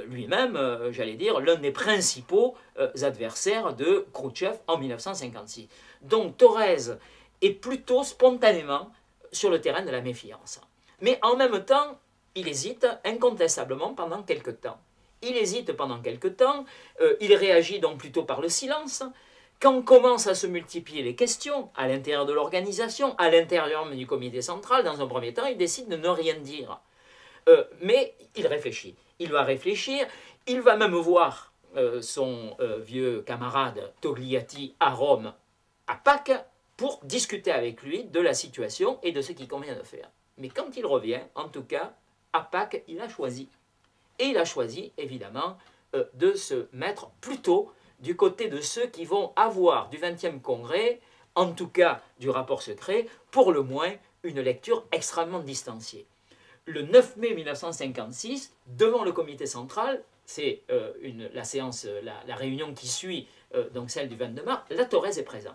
lui-même, j'allais dire, l'un des principaux adversaires de Khrouchtchev en 1956. Donc Thorez est plutôt spontanément sur le terrain de la méfiance. Mais en même temps, il hésite incontestablement pendant quelque temps. Il hésite pendant quelque temps, il réagit donc plutôt par le silence. Quand commencent à se multiplier les questions à l'intérieur de l'organisation, à l'intérieur du comité central, dans un premier temps, il décide de ne rien dire. Mais il réfléchit. Il va réfléchir, il va même voir son vieux camarade Togliatti à Rome, à Pâques, pour discuter avec lui de la situation et de ce qu'il convient de faire. Mais quand il revient, en tout cas, à Pâques, il a choisi. Et il a choisi, évidemment, de se mettre plutôt du côté de ceux qui vont avoir du 20e congrès, en tout cas du rapport secret, pour le moins une lecture extrêmement distanciée. Le 9 mai 1956, devant le comité central, c'est la séance, la réunion qui suit donc celle du 22 mars, la Thorez est présent.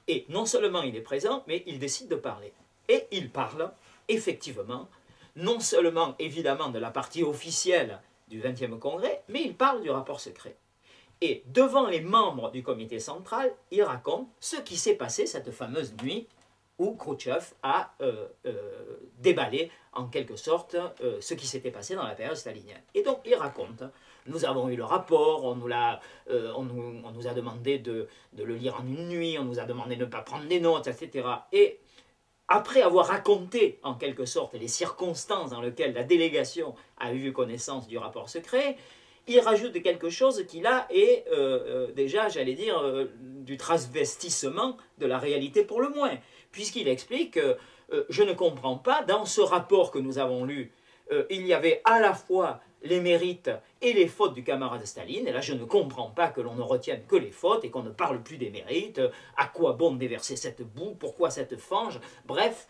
Et non seulement il est présent, mais il décide de parler. Et il parle, effectivement, non seulement évidemment de la partie officielle du 20e congrès, mais il parle du rapport secret. Et devant les membres du comité central, il raconte ce qui s'est passé cette fameuse nuit où Khrouchtchev a déballé en quelque sorte ce qui s'était passé dans la période stalinienne. Et donc il raconte, nous avons eu le rapport, on nous a demandé de le lire en une nuit, on nous a demandé de ne pas prendre des notes, etc. Et après avoir raconté en quelque sorte les circonstances dans lesquelles la délégation a eu connaissance du rapport secret, il rajoute quelque chose qui là est déjà, j'allais dire, du transvestissement de la réalité pour le moins, puisqu'il explique je ne comprends pas, dans ce rapport que nous avons lu, il y avait à la fois les mérites et les fautes du camarade Staline, et là je ne comprends pas que l'on ne retienne que les fautes et qu'on ne parle plus des mérites, à quoi bon déverser cette boue, pourquoi cette fange, bref,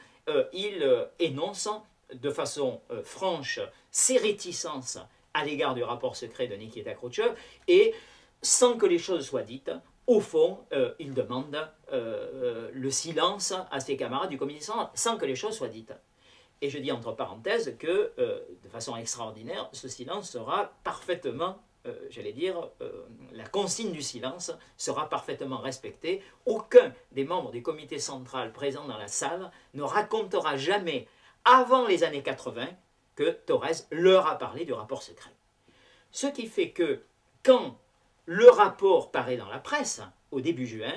il énonce de façon franche ses réticences à l'égard du rapport secret de Nikita Khrouchtchev, et sans que les choses soient dites, au fond, il demande le silence à ses camarades du comité central, sans que les choses soient dites. Et je dis entre parenthèses que, de façon extraordinaire, ce silence sera parfaitement, j'allais dire, la consigne du silence sera parfaitement respectée. Aucun des membres du comité central présents dans la salle ne racontera jamais, avant les années 80, que Thorez leur a parlé du rapport secret. Ce qui fait que, quand le rapport paraît dans la presse, au début juin,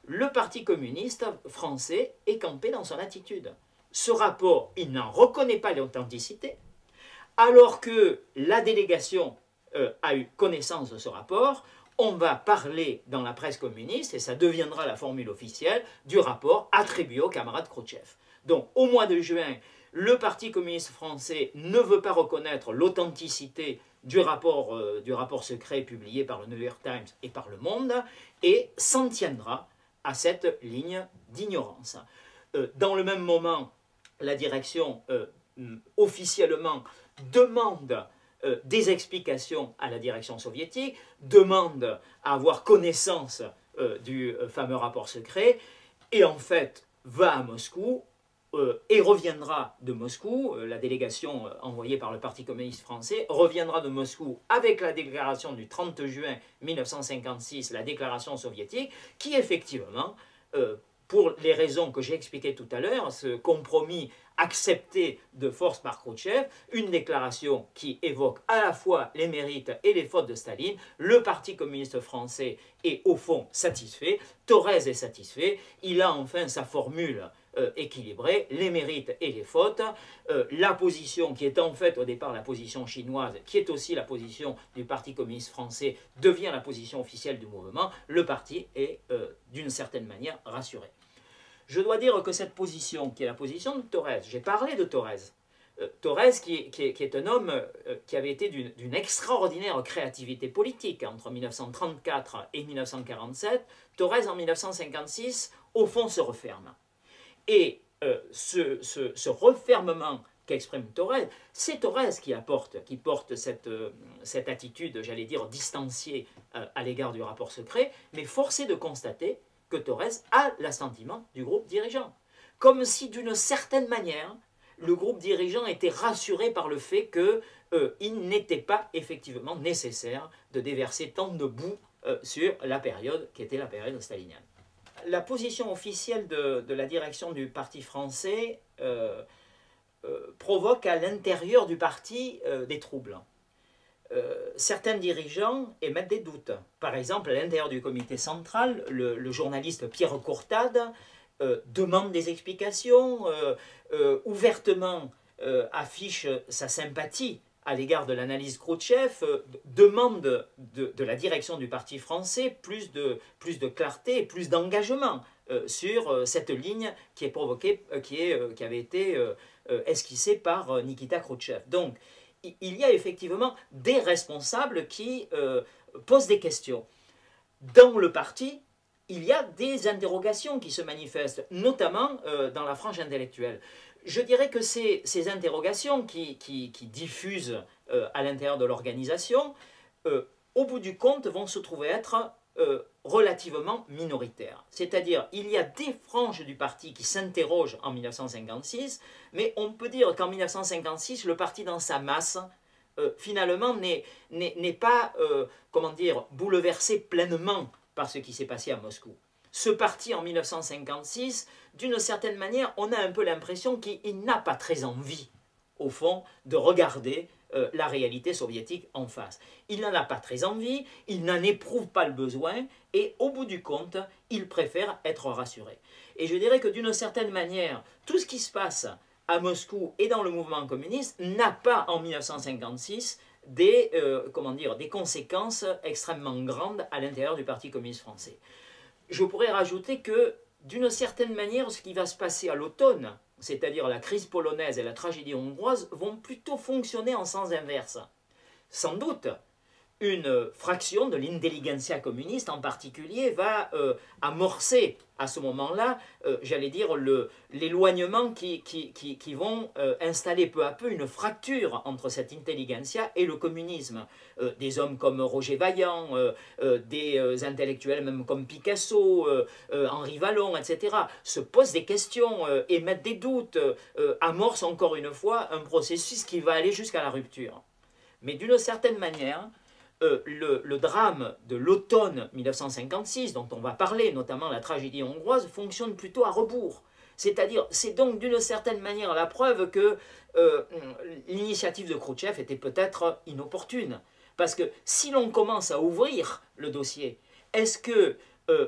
le Parti communiste français est campé dans son attitude. Ce rapport, il n'en reconnaît pas l'authenticité, alors que la délégation a eu connaissance de ce rapport, on va parler dans la presse communiste, et ça deviendra la formule officielle, du rapport attribué au camarade Khrouchtchev. Donc, au mois de juin, le Parti communiste français ne veut pas reconnaître l'authenticité du rapport secret publié par le New York Times et par Le Monde, et s'en tiendra à cette ligne d'ignorance. Dans le même moment, la direction officiellement demande des explications à la direction soviétique, demande à avoir connaissance du fameux rapport secret, et en fait va à Moscou et reviendra de Moscou, la délégation envoyée par le Parti communiste français reviendra de Moscou avec la déclaration du 30 juin 1956, la déclaration soviétique, qui effectivement, pour les raisons que j'ai expliquées tout à l'heure, ce compromis accepté de force par Khrouchtchev, une déclaration qui évoque à la fois les mérites et les fautes de Staline. Le Parti communiste français est au fond satisfait, Thorez est satisfait, il a enfin sa formule équilibrée, les mérites et les fautes, la position qui est en fait au départ la position chinoise, qui est aussi la position du Parti communiste français, devient la position officielle du mouvement. Le parti est d'une certaine manière rassuré. Je dois dire que cette position, qui est la position de Thorez, j'ai parlé de Thorez, Thorez qui est un homme qui avait été d'une extraordinaire créativité politique entre 1934 et 1947, Thorez en 1956, au fond, se referme. Et ce refermement qu'exprime Thorez, c'est Thorez qui porte cette attitude, j'allais dire, distanciée à l'égard du rapport secret, mais force est de constater que Thorez a l'assentiment du groupe dirigeant. Comme si, d'une certaine manière, le groupe dirigeant était rassuré par le fait qu'il n'était pas effectivement nécessaire de déverser tant de boue sur la période qui était la période stalinienne. La position officielle de la direction du parti français provoque à l'intérieur du parti des troubles. Certains dirigeants émettent des doutes. Par exemple, à l'intérieur du comité central, le journaliste Pierre Courtade demande des explications, ouvertement affiche sa sympathie à l'égard de l'analyse Khrouchtchev, demande de la direction du parti français plus de clarté et plus d'engagement sur cette ligne qui avait été esquissée par Nikita Khrouchtchev. Donc, il y a effectivement des responsables qui posent des questions. Dans le parti, il y a des interrogations qui se manifestent, notamment dans la frange intellectuelle. Je dirais que ces interrogations qui diffusent à l'intérieur de l'organisation, au bout du compte, vont se trouver être relativement minoritaires. C'est-à-dire, il y a des franges du parti qui s'interrogent en 1956, mais on peut dire qu'en 1956, le parti dans sa masse, finalement, n'est pas, comment dire, bouleversé pleinement par ce qui s'est passé à Moscou. Ce parti, en 1956, d'une certaine manière, on a un peu l'impression qu'il n'a pas très envie, au fond, de regarder la réalité soviétique en face. Il n'en a pas très envie, il n'en éprouve pas le besoin, et au bout du compte, il préfère être rassuré. Et je dirais que d'une certaine manière, tout ce qui se passe à Moscou et dans le mouvement communiste n'a pas, en 1956, des conséquences extrêmement grandes à l'intérieur du Parti communiste français. Je pourrais rajouter que, d'une certaine manière, ce qui va se passer à l'automne, c'est-à-dire la crise polonaise et la tragédie hongroise, vont plutôt fonctionner en sens inverse. Sans doute, une fraction de l'intelligentsia communiste en particulier va amorcer à ce moment-là, j'allais dire, l'éloignement qui vont installer peu à peu une fracture entre cette intelligentsia et le communisme. Des hommes comme Roger Vaillant, des intellectuels même comme Picasso, Henri Vallon, etc., se posent des questions, émettent des doutes, amorcent encore une fois un processus qui va aller jusqu'à la rupture. Mais d'une certaine manière, le drame de l'automne 1956, dont on va parler, notamment la tragédie hongroise, fonctionne plutôt à rebours. C'est-à-dire, c'est donc d'une certaine manière la preuve que l'initiative de Khrouchtchev était peut-être inopportune. Parce que si l'on commence à ouvrir le dossier, est-ce que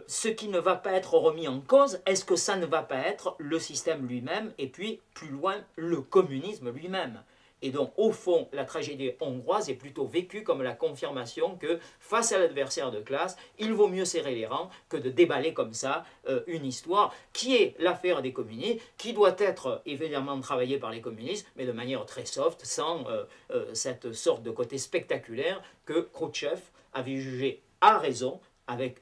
ce qui ne va pas être remis en cause, est-ce que ça ne va pas être le système lui-même, et puis plus loin, le communisme lui-même? Et donc, au fond, la tragédie hongroise est plutôt vécue comme la confirmation que, face à l'adversaire de classe, il vaut mieux serrer les rangs que de déballer comme ça une histoire qui est l'affaire des communistes, qui doit être évidemment travaillée par les communistes, mais de manière très soft, sans cette sorte de côté spectaculaire que Khrouchtchev avait jugé à raison, avec,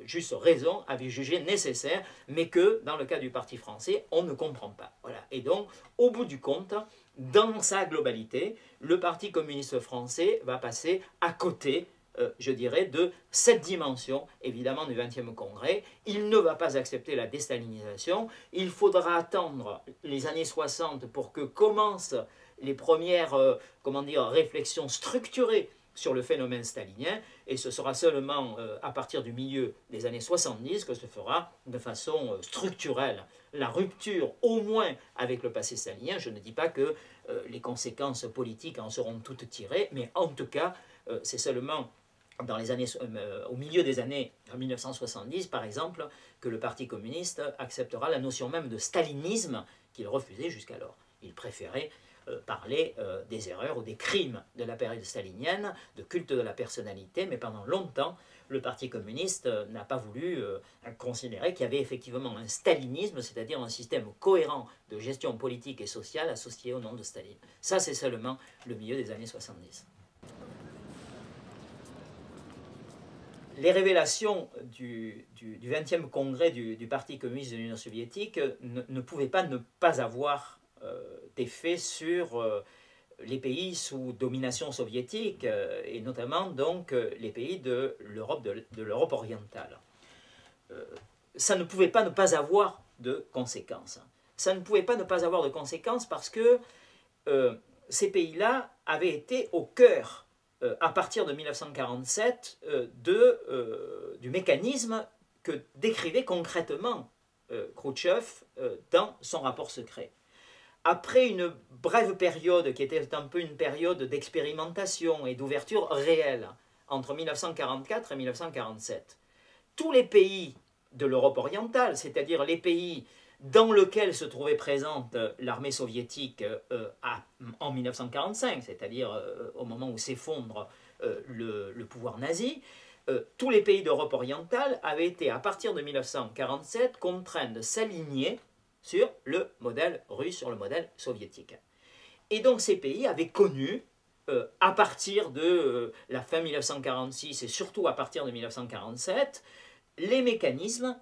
juste raison, avait jugé nécessaire, mais que, dans le cas du Parti français, on ne comprend pas. Voilà. Et donc, au bout du compte, dans sa globalité, le Parti communiste français va passer à côté, je dirais, de cette dimension, évidemment, du 20e congrès. Il ne va pas accepter la déstalinisation. Il faudra attendre les années 60 pour que commencent les premières réflexions structurées sur le phénomène stalinien, et ce sera seulement à partir du milieu des années 70 que se fera de façon structurelle la rupture, au moins avec le passé stalinien. Je ne dis pas que les conséquences politiques en seront toutes tirées, mais en tout cas, c'est seulement dans les années, au milieu des années 1970, par exemple, que le Parti communiste acceptera la notion même de stalinisme qu'il refusait jusqu'alors. Il préférait parler des erreurs ou des crimes de la période stalinienne, de culte de la personnalité, mais pendant longtemps, le Parti communiste n'a pas voulu considérer qu'il y avait effectivement un stalinisme, c'est-à-dire un système cohérent de gestion politique et sociale associé au nom de Staline. Ça, c'est seulement le milieu des années 70. Les révélations du 20e congrès du Parti communiste de l'Union soviétique ne pouvaient pas ne pas avoir d'effet sur les pays sous domination soviétique, et notamment donc les pays de l'Europe orientale. Ça ne pouvait pas ne pas avoir de conséquences. Ça ne pouvait pas ne pas avoir de conséquences parce que ces pays-là avaient été au cœur, à partir de 1947, du mécanisme que décrivait concrètement Khrouchtchev dans son rapport secret. Après une brève période qui était un peu une période d'expérimentation et d'ouverture réelle entre 1944 et 1947, tous les pays de l'Europe orientale, c'est-à-dire les pays dans lesquels se trouvait présente l'armée soviétique en 1945, c'est-à-dire au moment où s'effondre le pouvoir nazi, tous les pays d'Europe orientale avaient été, à partir de 1947, contraints de s'aligner sur le modèle russe, sur le modèle soviétique. Et donc ces pays avaient connu, à partir de la fin 1946 et surtout à partir de 1947, les mécanismes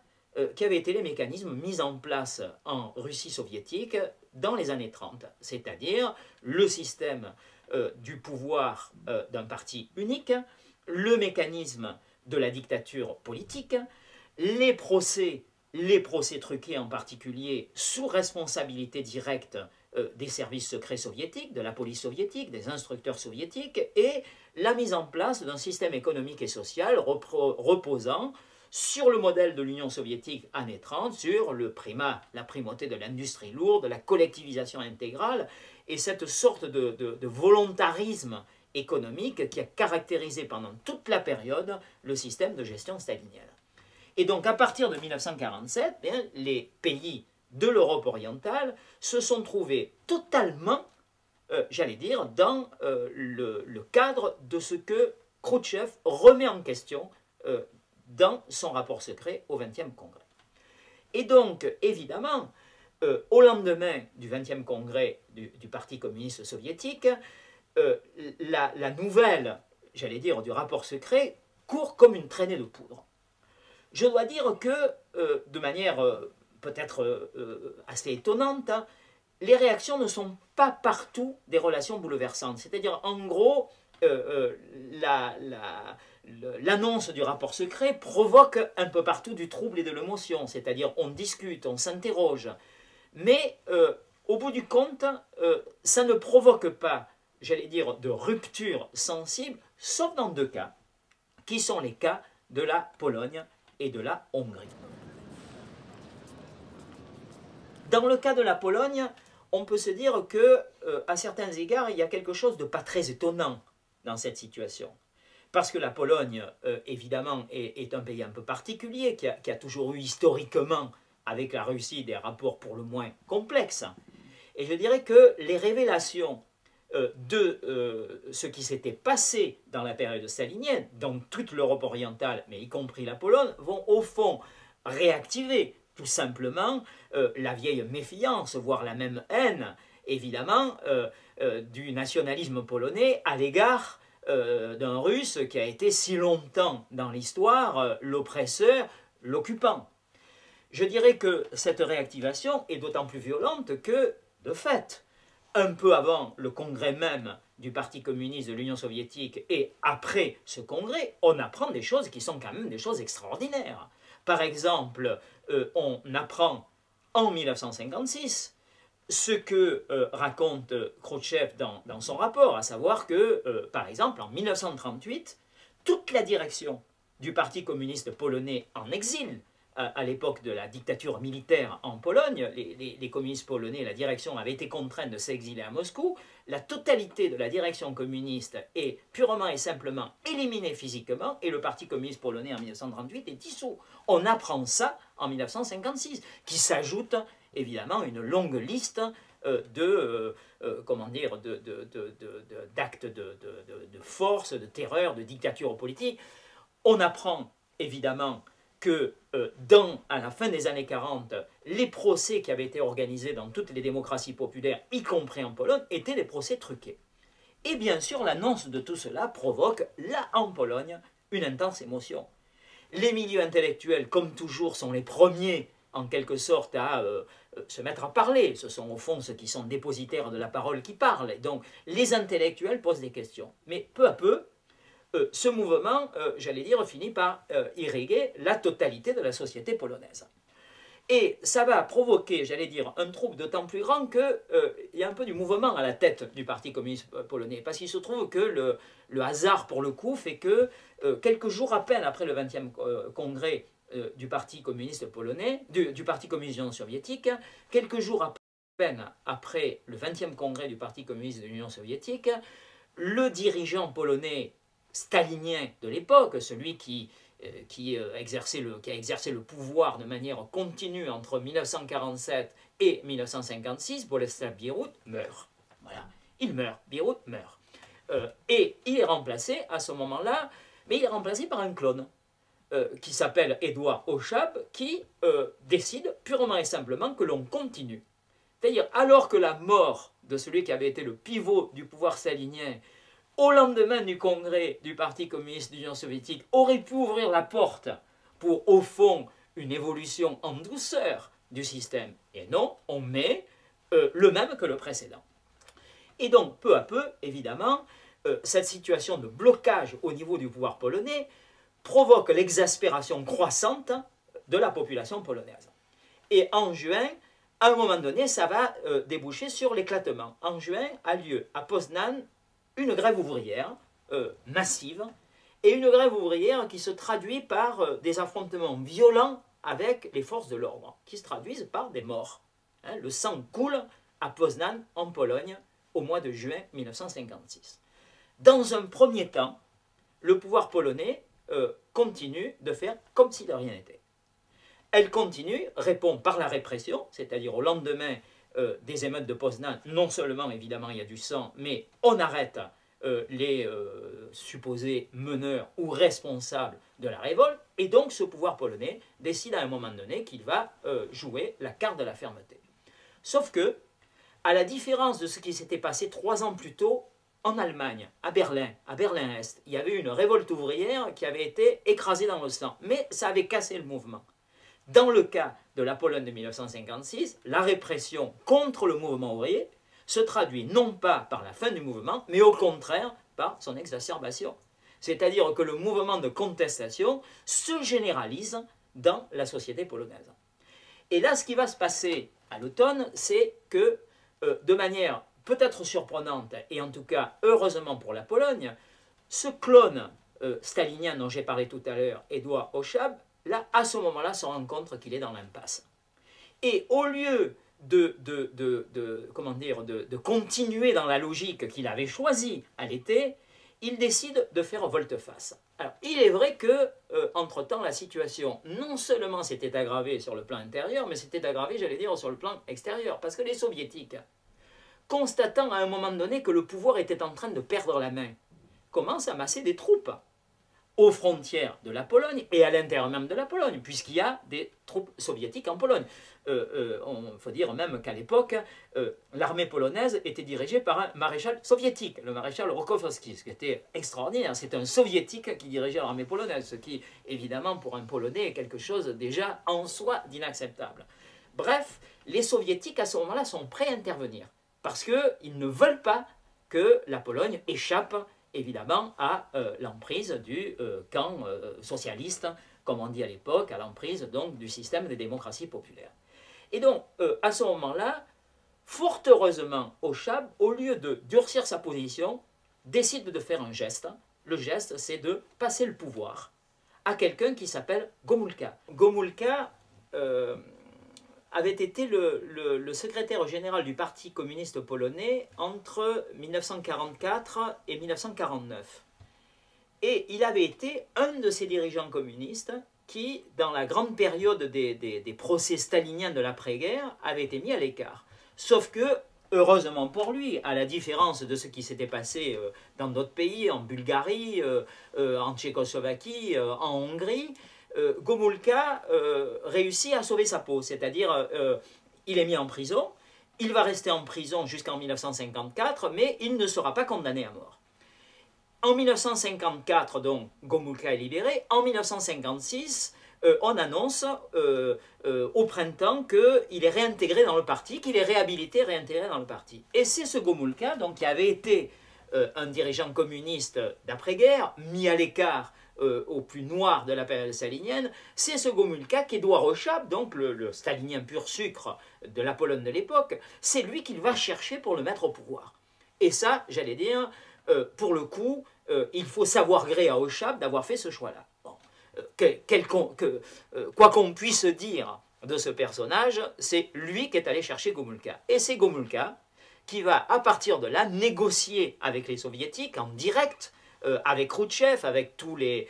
qui avaient été les mécanismes mis en place en Russie soviétique dans les années 30, c'est-à-dire le système du pouvoir d'un parti unique, le mécanisme de la dictature politique, les procès truqués en particulier sous responsabilité directe des services secrets soviétiques, de la police soviétique, des instructeurs soviétiques, et la mise en place d'un système économique et social reposant sur le modèle de l'Union soviétique années 30, sur la primauté de l'industrie lourde, la collectivisation intégrale, et cette sorte de volontarisme économique qui a caractérisé pendant toute la période le système de gestion stalinienne. Et donc à partir de 1947, les pays de l'Europe orientale se sont trouvés totalement, j'allais dire, dans le cadre de ce que Khrouchtchev remet en question dans son rapport secret au XXe Congrès. Et donc, évidemment, au lendemain du XXe Congrès du Parti communiste soviétique, la nouvelle, j'allais dire, du rapport secret court comme une traînée de poudre. Je dois dire que, de manière peut-être assez étonnante, les réactions ne sont pas partout des relations bouleversantes. C'est-à-dire, en gros, l'annonce du rapport secret provoque un peu partout du trouble et de l'émotion. C'est-à-dire, on discute, on s'interroge. Mais, au bout du compte, ça ne provoque pas, j'allais dire, de rupture sensible, sauf dans deux cas, qui sont les cas de la Pologne et de la Hongrie. Dans le cas de la Pologne, on peut se dire que, à certains égards, il y a quelque chose de pas très étonnant dans cette situation. Parce que la Pologne, évidemment, est un pays un peu particulier, qui a toujours eu historiquement avec la Russie des rapports pour le moins complexes. Et je dirais que les révélations de ce qui s'était passé dans la période stalinienne, dans toute l'Europe orientale, mais y compris la Pologne, vont au fond réactiver tout simplement la vieille méfiance, voire la même haine, évidemment, du nationalisme polonais à l'égard d'un Russe qui a été si longtemps dans l'histoire l'oppresseur, l'occupant. Je dirais que cette réactivation est d'autant plus violente que, de fait, un peu avant le congrès même du Parti communiste de l'Union soviétique et après ce congrès, on apprend des choses qui sont quand même des choses extraordinaires. Par exemple, on apprend en 1956 ce que raconte Khrouchtchev dans son rapport, à savoir que, par exemple, en 1938, toute la direction du Parti communiste polonais en exil, à l'époque de la dictature militaire en Pologne, les communistes polonais, la direction avait été contrainte de s'exiler à Moscou, la totalité de la direction communiste est purement et simplement éliminée physiquement et le Parti communiste polonais en 1938 est dissous. On apprend ça en 1956, qui s'ajoute évidemment une longue liste d'actes de force, de terreur, de dictature politique. On apprend évidemment que à la fin des années 40, les procès qui avaient été organisés dans toutes les démocraties populaires, y compris en Pologne, étaient des procès truqués. Et bien sûr, l'annonce de tout cela provoque, là en Pologne, une intense émotion. Les milieux intellectuels, comme toujours, sont les premiers en quelque sorte à se mettre à parler. Ce sont au fond ceux qui sont dépositaires de la parole qui parlent. Et donc les intellectuels posent des questions. Mais peu à peu, ce mouvement, j'allais dire, finit par irriguer la totalité de la société polonaise. Et ça va provoquer, j'allais dire, un trouble d'autant plus grand qu'il y a un peu du mouvement à la tête du Parti communiste polonais. Parce qu'il se trouve que le hasard, pour le coup, fait que quelques jours à peine après le 20e congrès du Parti communiste polonais, du Parti communiste de l'Union soviétique, quelques jours à peine après le 20e congrès du Parti communiste de l'Union soviétique, le dirigeant polonais stalinien de l'époque, celui qui a exercé le pouvoir de manière continue entre 1947 et 1956, Bolesław Bierut meurt. Voilà, il meurt, Bierut meurt. Et il est remplacé à ce moment-là, mais il est remplacé par un clone qui s'appelle Edouard Ochab, qui décide purement et simplement que l'on continue. C'est-à-dire, alors que la mort de celui qui avait été le pivot du pouvoir stalinien au lendemain du congrès du Parti communiste de l'Union soviétique, aurait pu ouvrir la porte pour, au fond, une évolution en douceur du système. Et non, on met le même que le précédent. Et donc, peu à peu, évidemment, cette situation de blocage au niveau du pouvoir polonais provoque l'exaspération croissante de la population polonaise. Et en juin, à un moment donné, ça va déboucher sur l'éclatement. En juin, a lieu à Poznan une grève ouvrière massive, et une grève ouvrière qui se traduit par des affrontements violents avec les forces de l'ordre, qui se traduisent par des morts. Hein, le sang coule à Poznan, en Pologne, au mois de juin 1956. Dans un premier temps, le pouvoir polonais continue de faire comme si de rien n'était. Elle continue, répond par la répression, c'est-à-dire au lendemain des émeutes de Poznan, non seulement évidemment il y a du sang, mais on arrête les supposés meneurs ou responsables de la révolte, et donc ce pouvoir polonais décide à un moment donné qu'il va jouer la carte de la fermeté. Sauf que, à la différence de ce qui s'était passé 3 ans plus tôt en Allemagne, à Berlin-Est, il y avait une révolte ouvrière qui avait été écrasée dans le sang, mais ça avait cassé le mouvement. Dans le cas de la Pologne de 1956, la répression contre le mouvement ouvrier se traduit non pas par la fin du mouvement, mais au contraire par son exacerbation. C'est-à-dire que le mouvement de contestation se généralise dans la société polonaise. Et là, ce qui va se passer à l'automne, c'est que, de manière peut-être surprenante, et en tout cas heureusement pour la Pologne, ce clone stalinien dont j'ai parlé tout à l'heure, Edouard Ochab, là, à ce moment-là, se rend compte qu'il est dans l'impasse. Et au lieu de continuer dans la logique qu'il avait choisie à l'été, il décide de faire volte-face. Alors, il est vrai que, entre-temps, la situation non seulement s'était aggravée sur le plan intérieur, mais s'était aggravée, j'allais dire, sur le plan extérieur. Parce que les soviétiques, constatant à un moment donné que le pouvoir était en train de perdre la main, commencent à masser des troupes aux frontières de la Pologne et à l'intérieur même de la Pologne, puisqu'il y a des troupes soviétiques en Pologne. Il faut dire même qu'à l'époque, l'armée polonaise était dirigée par un maréchal soviétique, le maréchal Rokossowski, ce qui était extraordinaire. C'est un soviétique qui dirigeait l'armée polonaise, ce qui, évidemment, pour un Polonais, est quelque chose déjà en soi d'inacceptable. Bref, les soviétiques, à ce moment-là, sont prêts à intervenir, parce qu'ils ne veulent pas que la Pologne échappe évidemment à l'emprise du camp socialiste, comme on dit à l'époque, à l'emprise donc du système des démocraties populaires. Et donc, à ce moment-là, fort heureusement, Ochab, au lieu de durcir sa position, décide de faire un geste. Le geste, c'est de passer le pouvoir à quelqu'un qui s'appelle Gomulka. Gomulka avait été le secrétaire général du Parti communiste polonais entre 1944 et 1949. Et il avait été un de ces dirigeants communistes qui, dans la grande période des procès staliniens de l'après-guerre, avait été mis à l'écart. Sauf que, heureusement pour lui, à la différence de ce qui s'était passé dans d'autres pays, en Bulgarie, en Tchécoslovaquie, en Hongrie, Gomulka réussit à sauver sa peau, c'est-à-dire il est mis en prison, il va rester en prison jusqu'en 1954, mais il ne sera pas condamné à mort. En 1954, donc, Gomulka est libéré. En 1956, on annonce au printemps qu'il est réintégré dans le parti, qu'il est réhabilité, réintégré dans le parti. Et c'est ce Gomulka, donc, qui avait été un dirigeant communiste d'après-guerre, mis à l'écart au plus noir de la période stalinienne, c'est ce Gomulka qu'Édouard Ochab, donc le stalinien pur sucre de la Pologne de l'époque, c'est lui qu'il va chercher pour le mettre au pouvoir. Et ça, j'allais dire, pour le coup, il faut savoir gré à Ochab d'avoir fait ce choix-là. Bon. Quoi qu'on puisse dire de ce personnage, c'est lui qui est allé chercher Gomulka. Et c'est Gomulka qui va, à partir de là, négocier avec les soviétiques en direct, avec Khrouchtchev, avec tous les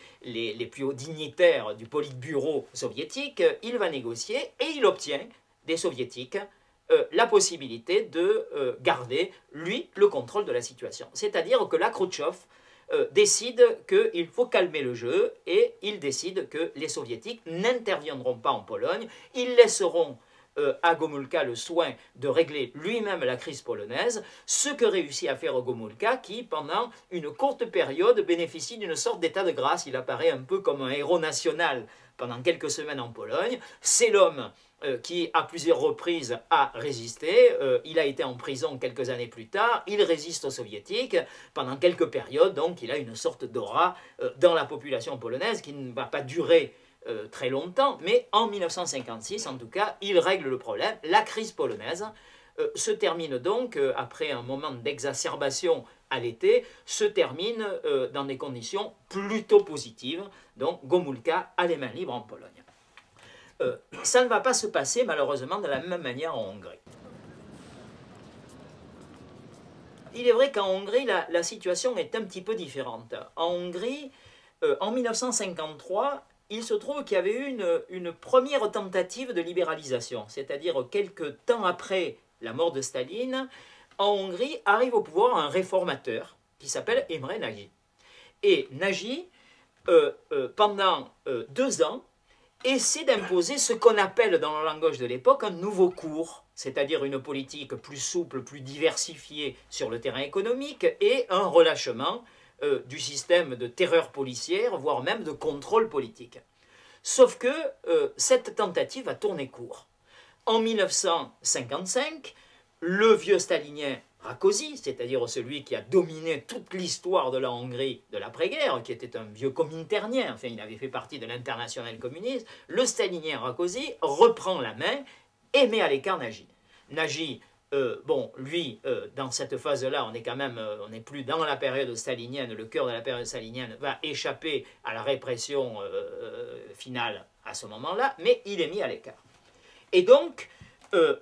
plus hauts dignitaires du Politburo soviétique. Il va négocier et il obtient des soviétiques la possibilité de garder, lui, le contrôle de la situation. C'est-à-dire que là, Khrouchtchev décide qu'il faut calmer le jeu et il décide que les soviétiques n'interviendront pas en Pologne, ils laisseront à Gomulka le soin de régler lui-même la crise polonaise, ce que réussit à faire Gomulka qui, pendant une courte période, bénéficie d'une sorte d'état de grâce. Il apparaît un peu comme un héros national pendant quelques semaines en Pologne. C'est l'homme qui, à plusieurs reprises, a résisté. Il a été en prison quelques années plus tard. Il résiste aux soviétiques pendant quelques périodes. Donc, il a une sorte d'aura dans la population polonaise qui ne va pas durer très longtemps. Mais en 1956, en tout cas, il règle le problème. La crise polonaise se termine donc, après un moment d'exacerbation à l'été, se termine dans des conditions plutôt positives. Donc, Gomulka a les mains libres en Pologne. Ça ne va pas se passer malheureusement de la même manière en Hongrie. Il est vrai qu'en Hongrie, la situation est un petit peu différente. En Hongrie, en 1953, il se trouve qu'il y avait eu une première tentative de libéralisation, c'est-à-dire quelques temps après la mort de Staline, en Hongrie arrive au pouvoir un réformateur qui s'appelle Imre Nagy. Et Nagy, pendant 2 ans, essaie d'imposer ce qu'on appelle dans le langage de l'époque un nouveau cours, c'est-à-dire une politique plus souple, plus diversifiée sur le terrain économique et un relâchement du système de terreur policière, voire même de contrôle politique. Sauf que cette tentative a tourné court. En 1955, le vieux stalinien Rákosi, c'est-à-dire celui qui a dominé toute l'histoire de la Hongrie de l'après-guerre, qui était un vieux cominternien, enfin il avait fait partie de l'internationale communiste, le stalinien Rákosi reprend la main et met à l'écart Nagy. Nagy, bon, lui, dans cette phase-là, on est quand même, on n'est plus dans la période stalinienne, le cœur de la période stalinienne va échapper à la répression finale à ce moment-là, mais il est mis à l'écart. Et donc,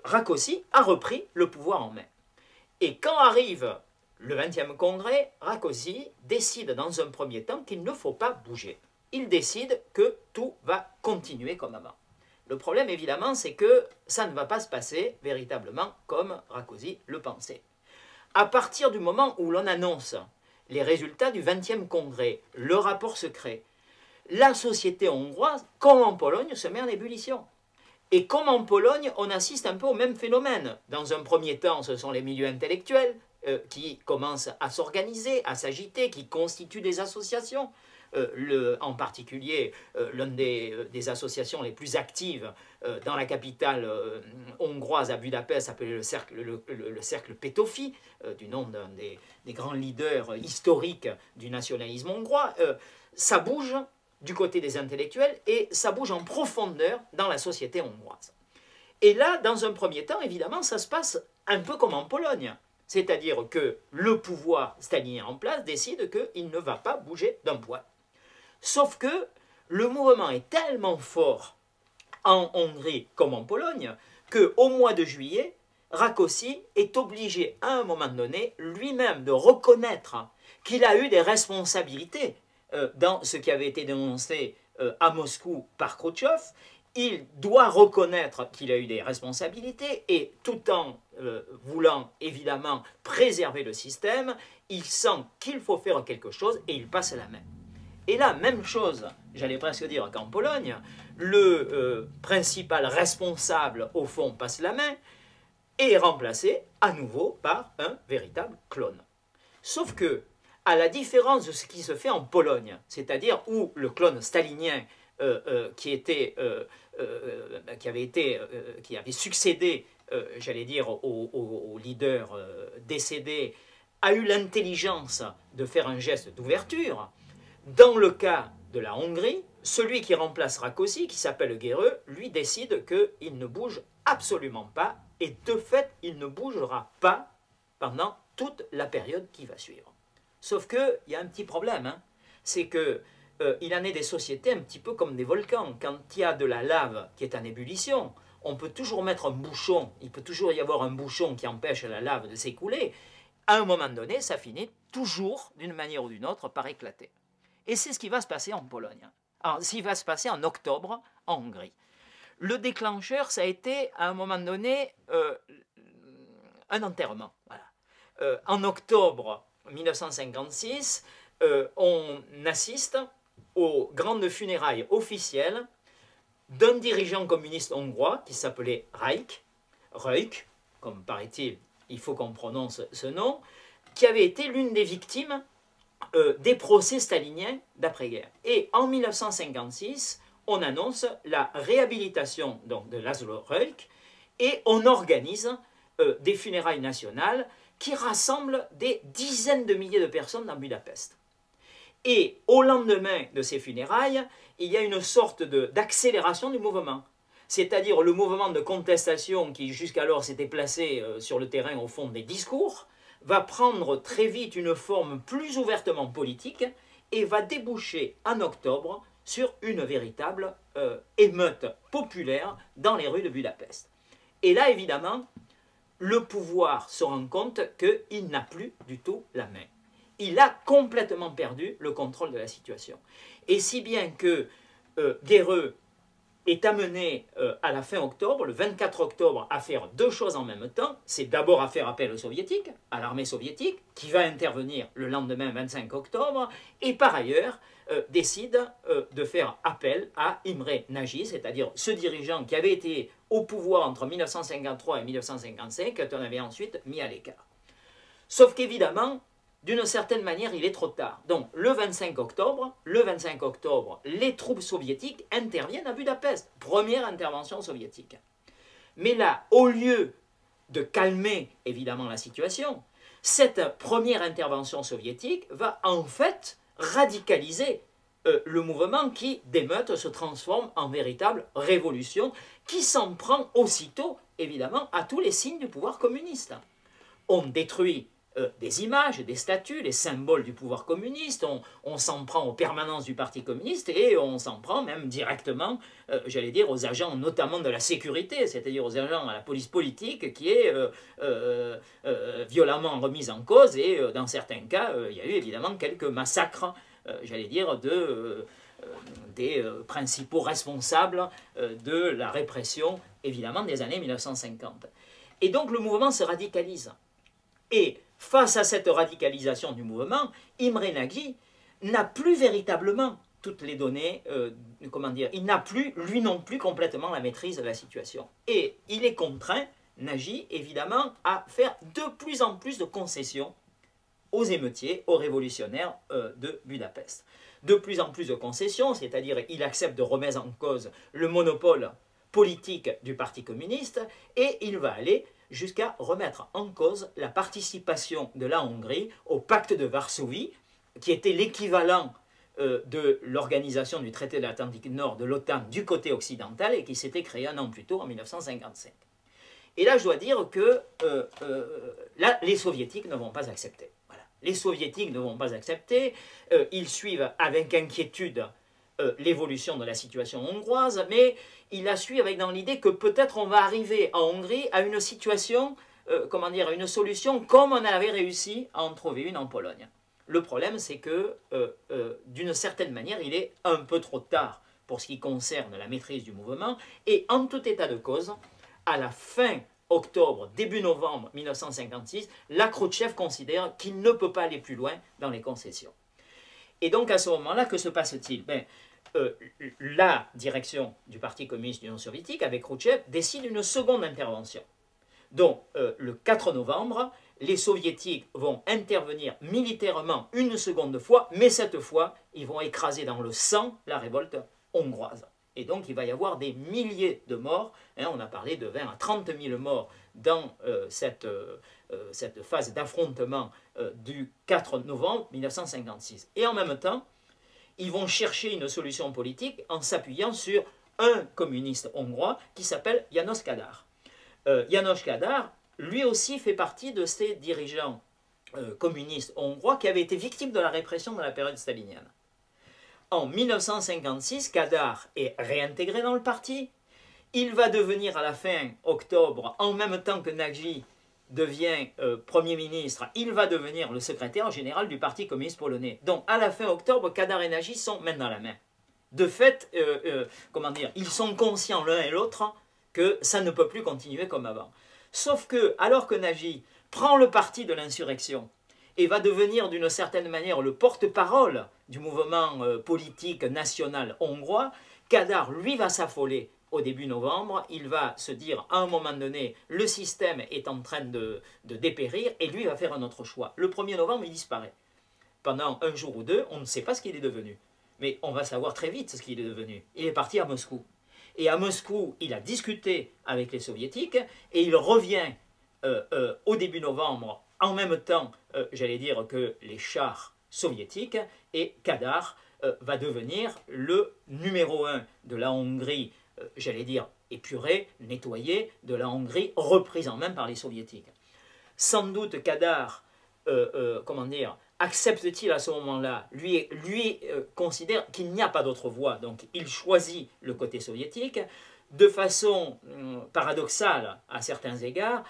Rákosi a repris le pouvoir en main. Et quand arrive le 20e congrès, Rákosi décide dans un premier temps qu'il ne faut pas bouger. Il décide que tout va continuer comme avant. Le problème, évidemment, c'est que ça ne va pas se passer véritablement comme Rákosi le pensait. À partir du moment où l'on annonce les résultats du 20e congrès, le rapport secret, la société hongroise, comme en Pologne, se met en ébullition. Et comme en Pologne, on assiste un peu au même phénomène. Dans un premier temps, ce sont les milieux intellectuels qui commencent à s'organiser, à s'agiter, qui constituent des associations. En particulier, l'une des associations les plus actives dans la capitale hongroise à Budapest, appelé le cercle Pétofi, du nom d'un des grands leaders historiques du nationalisme hongrois. Ça bouge du côté des intellectuels et ça bouge en profondeur dans la société hongroise. Et là, dans un premier temps, évidemment, ça se passe un peu comme en Pologne. C'est-à-dire que le pouvoir stalinien en place décide qu'il ne va pas bouger d'un poil. Sauf que le mouvement est tellement fort en Hongrie comme en Pologne qu'au mois de juillet, Rákosi est obligé à un moment donné lui-même de reconnaître qu'il a eu des responsabilités dans ce qui avait été dénoncé à Moscou par Khrouchtchev. Il doit reconnaître qu'il a eu des responsabilités et tout en voulant évidemment préserver le système, il sent qu'il faut faire quelque chose et il passe la main. Et là, même chose, j'allais presque dire qu'en Pologne, le principal responsable, au fond, passe la main et est remplacé à nouveau par un véritable clone. Sauf que, à la différence de ce qui se fait en Pologne, c'est-à-dire où le clone stalinien qui avait succédé, j'allais dire, au leader décédé, a eu l'intelligence de faire un geste d'ouverture. Dans le cas de la Hongrie, celui qui remplace Rákosi, qui s'appelle Gerő, lui décide qu'il ne bouge absolument pas, et de fait, il ne bougera pas pendant toute la période qui va suivre. Sauf qu'il y a un petit problème, hein, c'est qu'il en est des sociétés un petit peu comme des volcans. Quand il y a de la lave qui est en ébullition, on peut toujours mettre un bouchon, il peut toujours y avoir un bouchon qui empêche la lave de s'écouler. À un moment donné, ça finit toujours, d'une manière ou d'une autre, par éclater. Et c'est ce qui va se passer en Pologne. Alors, ce qui va se passer en octobre en Hongrie. Le déclencheur, ça a été, à un moment donné, un enterrement. Voilà. En octobre 1956, on assiste aux grandes funérailles officielles d'un dirigeant communiste hongrois qui s'appelait Rajk, comme paraît-il, il faut qu'on prononce ce nom, qui avait été l'une des victimes des procès staliniens d'après-guerre. Et en 1956, on annonce la réhabilitation donc, de Laszlo Rajk et on organise des funérailles nationales qui rassemblent des dizaines de milliers de personnes dans Budapest. Et au lendemain de ces funérailles, il y a une sorte d'accélération du mouvement. C'est-à-dire le mouvement de contestation qui jusqu'alors s'était placé sur le terrain au fond des discours, va prendre très vite une forme plus ouvertement politique et va déboucher en octobre sur une véritable émeute populaire dans les rues de Budapest. Et là, évidemment, le pouvoir se rend compte qu'il n'a plus du tout la main. Il a complètement perdu le contrôle de la situation. Et si bien que Gerő est amené à la fin octobre, le 24 octobre, à faire deux choses en même temps. C'est d'abord à faire appel aux soviétiques, à l'armée soviétique, qui va intervenir le lendemain 25 octobre, et par ailleurs décide de faire appel à Imre Nagy, c'est-à-dire ce dirigeant qui avait été au pouvoir entre 1953 et 1955, qu'on avait ensuite mis à l'écart. Sauf qu'évidemment, d'une certaine manière, il est trop tard. Donc, le 25 octobre, les troupes soviétiques interviennent à Budapest. Première intervention soviétique. Mais là, au lieu de calmer, évidemment, la situation, cette première intervention soviétique va en fait radicaliser le mouvement qui, d'émeute, se transforme en véritable révolution qui s'en prend aussitôt, évidemment, à tous les signes du pouvoir communiste. On détruit des images, des statues, les symboles du pouvoir communiste, on s'en prend aux permanences du Parti communiste et on s'en prend même directement, j'allais dire, aux agents notamment de la sécurité, c'est-à-dire aux agents à la police politique qui est violemment remise en cause et dans certains cas, il y a eu évidemment quelques massacres, j'allais dire, des principaux responsables de la répression, évidemment, des années 1950. Et donc le mouvement se radicalise. Et face à cette radicalisation du mouvement, Imre Nagy n'a plus véritablement toutes les données, il n'a plus, lui non plus, complètement la maîtrise de la situation. Et il est contraint, Nagy, évidemment, à faire de plus en plus de concessions aux émeutiers, aux révolutionnaires de Budapest. De plus en plus de concessions, c'est-à-dire il accepte de remettre en cause le monopole politique du Parti communiste et il va aller jusqu'à remettre en cause la participation de la Hongrie au pacte de Varsovie, qui était l'équivalent de l'organisation du traité de l'Atlantique Nord de l'OTAN du côté occidental et qui s'était créé un an plus tôt, en 1955. Et là, je dois dire que là, les soviétiques ne vont pas accepter. Voilà. Les soviétiques ne vont pas accepter, ils suivent avec inquiétude l'évolution de la situation hongroise, mais il la suit avec dans l'idée que peut-être on va arriver en Hongrie à une situation, à une solution comme on avait réussi à en trouver une en Pologne. Le problème, c'est que, d'une certaine manière, il est un peu trop tard pour ce qui concerne la maîtrise du mouvement, et en tout état de cause, à la fin octobre, début novembre 1956, la Khrouchtchev considère qu'il ne peut pas aller plus loin dans les concessions. Et donc à ce moment-là, que se passe-t-il? La direction du Parti communiste de l'Union soviétique, avec Khrouchtchev, décide une seconde intervention. Donc le 4 novembre, les soviétiques vont intervenir militairement une seconde fois, mais cette fois, ils vont écraser dans le sang la révolte hongroise. Et donc il va y avoir des milliers de morts, hein, on a parlé de 20 à 30 000 morts dans cette phase d'affrontement du 4 novembre 1956. Et en même temps, ils vont chercher une solution politique en s'appuyant sur un communiste hongrois qui s'appelle János Kadar. János Kadar, lui aussi fait partie de ces dirigeants communistes hongrois qui avaient été victimes de la répression dans la période stalinienne. En 1956, Kadar est réintégré dans le parti. Il va devenir à la fin octobre, en même temps que Nagy devient Premier ministre, il va devenir le secrétaire général du Parti communiste polonais. Donc à la fin octobre, Kadar et Nagy sont main dans la main. De fait, comment dire, ils sont conscients l'un et l'autre que ça ne peut plus continuer comme avant. Sauf que, alors que Nagy prend le parti de l'insurrection et va devenir d'une certaine manière le porte-parole du mouvement politique national hongrois, Kadar, lui, va s'affoler au début novembre. Il va se dire, à un moment donné, le système est en train de dépérir, et lui va faire un autre choix. Le 1er novembre, il disparaît. Pendant un jour ou deux, on ne sait pas ce qu'il est devenu. Mais on va savoir très vite ce qu'il est devenu. Il est parti à Moscou. Et à Moscou, il a discuté avec les soviétiques, et il revient au début novembre, en même temps, j'allais dire, que les chars soviétiques, et Kadar va devenir le numéro 1 de la Hongrie, j'allais dire épurée, nettoyée, de la Hongrie reprise en main par les soviétiques. Sans doute Kadar, comment dire, accepte-t-il à ce moment-là, lui considère qu'il n'y a pas d'autre voie, donc il choisit le côté soviétique. De façon paradoxale à certains égards,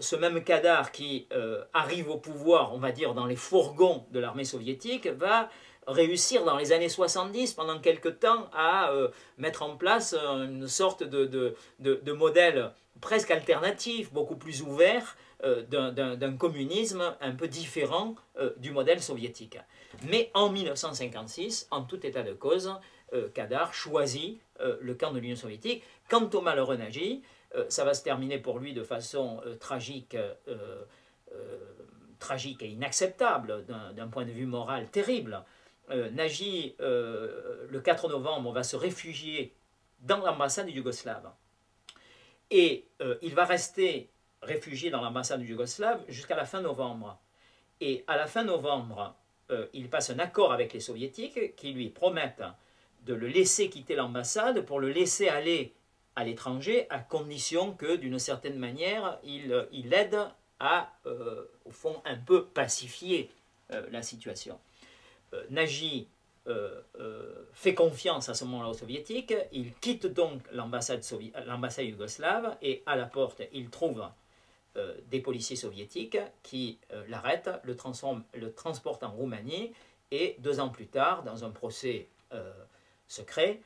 ce même Kadar qui arrive au pouvoir, on va dire, dans les fourgons de l'armée soviétique, va réussir dans les années 70, pendant quelque temps, à mettre en place une sorte de modèle presque alternatif, beaucoup plus ouvert, d'un communisme un peu différent du modèle soviétique. Mais en 1956, en tout état de cause, Kadar choisit le camp de l'Union soviétique. Quant au malheureux Nagy, ça va se terminer pour lui de façon tragique et inacceptable, d'un point de vue moral terrible. Nagy, le 4 novembre, va se réfugier dans l'ambassade yougoslave. Et il va rester réfugié dans l'ambassade yougoslave jusqu'à la fin novembre. Et à la fin novembre, il passe un accord avec les soviétiques qui lui promettent de le laisser quitter l'ambassade pour le laisser aller à l'étranger, à condition que, d'une certaine manière, il aide à, au fond, un peu pacifier la situation. Nagy fait confiance à ce moment-là aux soviétiques, il quitte donc l'ambassade yougoslave, et à la porte, il trouve des policiers soviétiques qui l'arrêtent, le transportent en Roumanie, et 2 ans plus tard, dans un procès secret,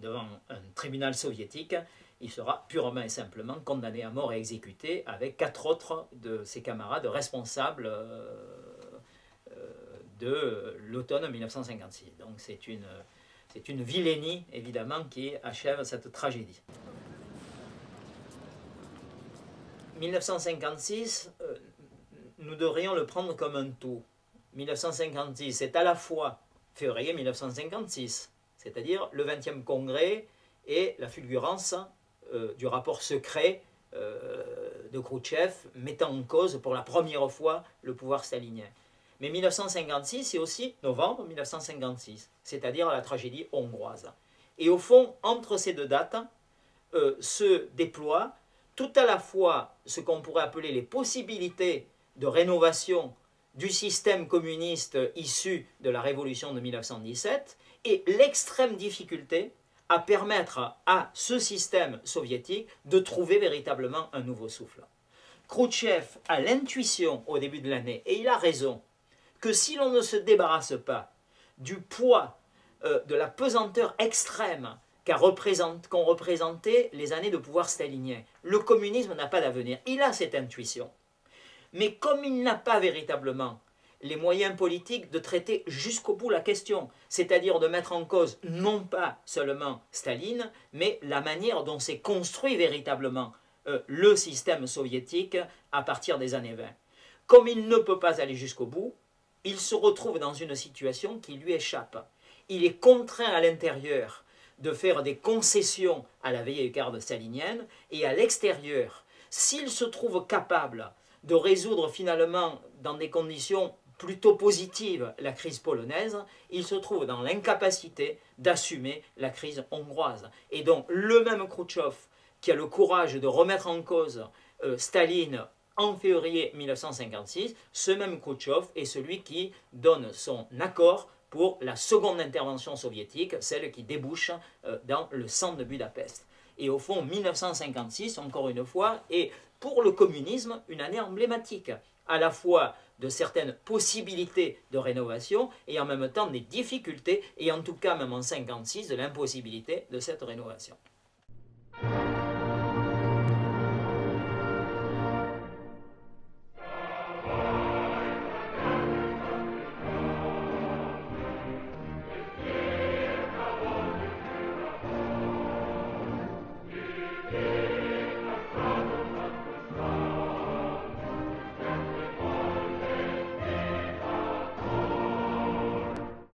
devant un tribunal soviétique, il sera purement et simplement condamné à mort et exécuté avec 4 autres de ses camarades responsables de l'automne 1956. Donc c'est une vilainie, évidemment, qui achève cette tragédie. 1956, nous devrions le prendre comme un tout. 1956, c'est à la fois février 1956, c'est-à-dire le 20e congrès et la fulgurance du rapport secret de Khrouchtchev mettant en cause pour la première fois le pouvoir stalinien. Mais 1956, c'est aussi novembre 1956, c'est-à-dire la tragédie hongroise. Et au fond, entre ces 2 dates, se déploient tout à la fois ce qu'on pourrait appeler les possibilités de rénovation du système communiste issu de la révolution de 1917 et l'extrême difficulté à permettre à ce système soviétique de trouver véritablement un nouveau souffle. Khrouchtchev a l'intuition au début de l'année, et il a raison, que si l'on ne se débarrasse pas du poids, de la pesanteur extrême qu'ont représenté les années de pouvoir stalinien, le communisme n'a pas d'avenir. Il a cette intuition. Mais comme il n'a pas véritablement les moyens politiques de traiter jusqu'au bout la question, c'est-à-dire de mettre en cause non pas seulement Staline, mais la manière dont s'est construit véritablement le système soviétique à partir des années 20. Comme il ne peut pas aller jusqu'au bout, il se retrouve dans une situation qui lui échappe. il est contraint à l'intérieur de faire des concessions à la vieille garde stalinienne, et à l'extérieur, s'il se trouve capable de résoudre finalement dans des conditions plutôt positives la crise polonaise, il se trouve dans l'incapacité d'assumer la crise hongroise. Et donc le même Khrouchtchev qui a le courage de remettre en cause Staline en février 1956, ce même Khrouchtchev est celui qui donne son accord pour la seconde intervention soviétique, celle qui débouche dans le centre de Budapest. Et au fond, 1956, encore une fois, est pour le communisme une année emblématique, à la fois de certaines possibilités de rénovation et en même temps des difficultés, et en tout cas même en 1956, de l'impossibilité de cette rénovation.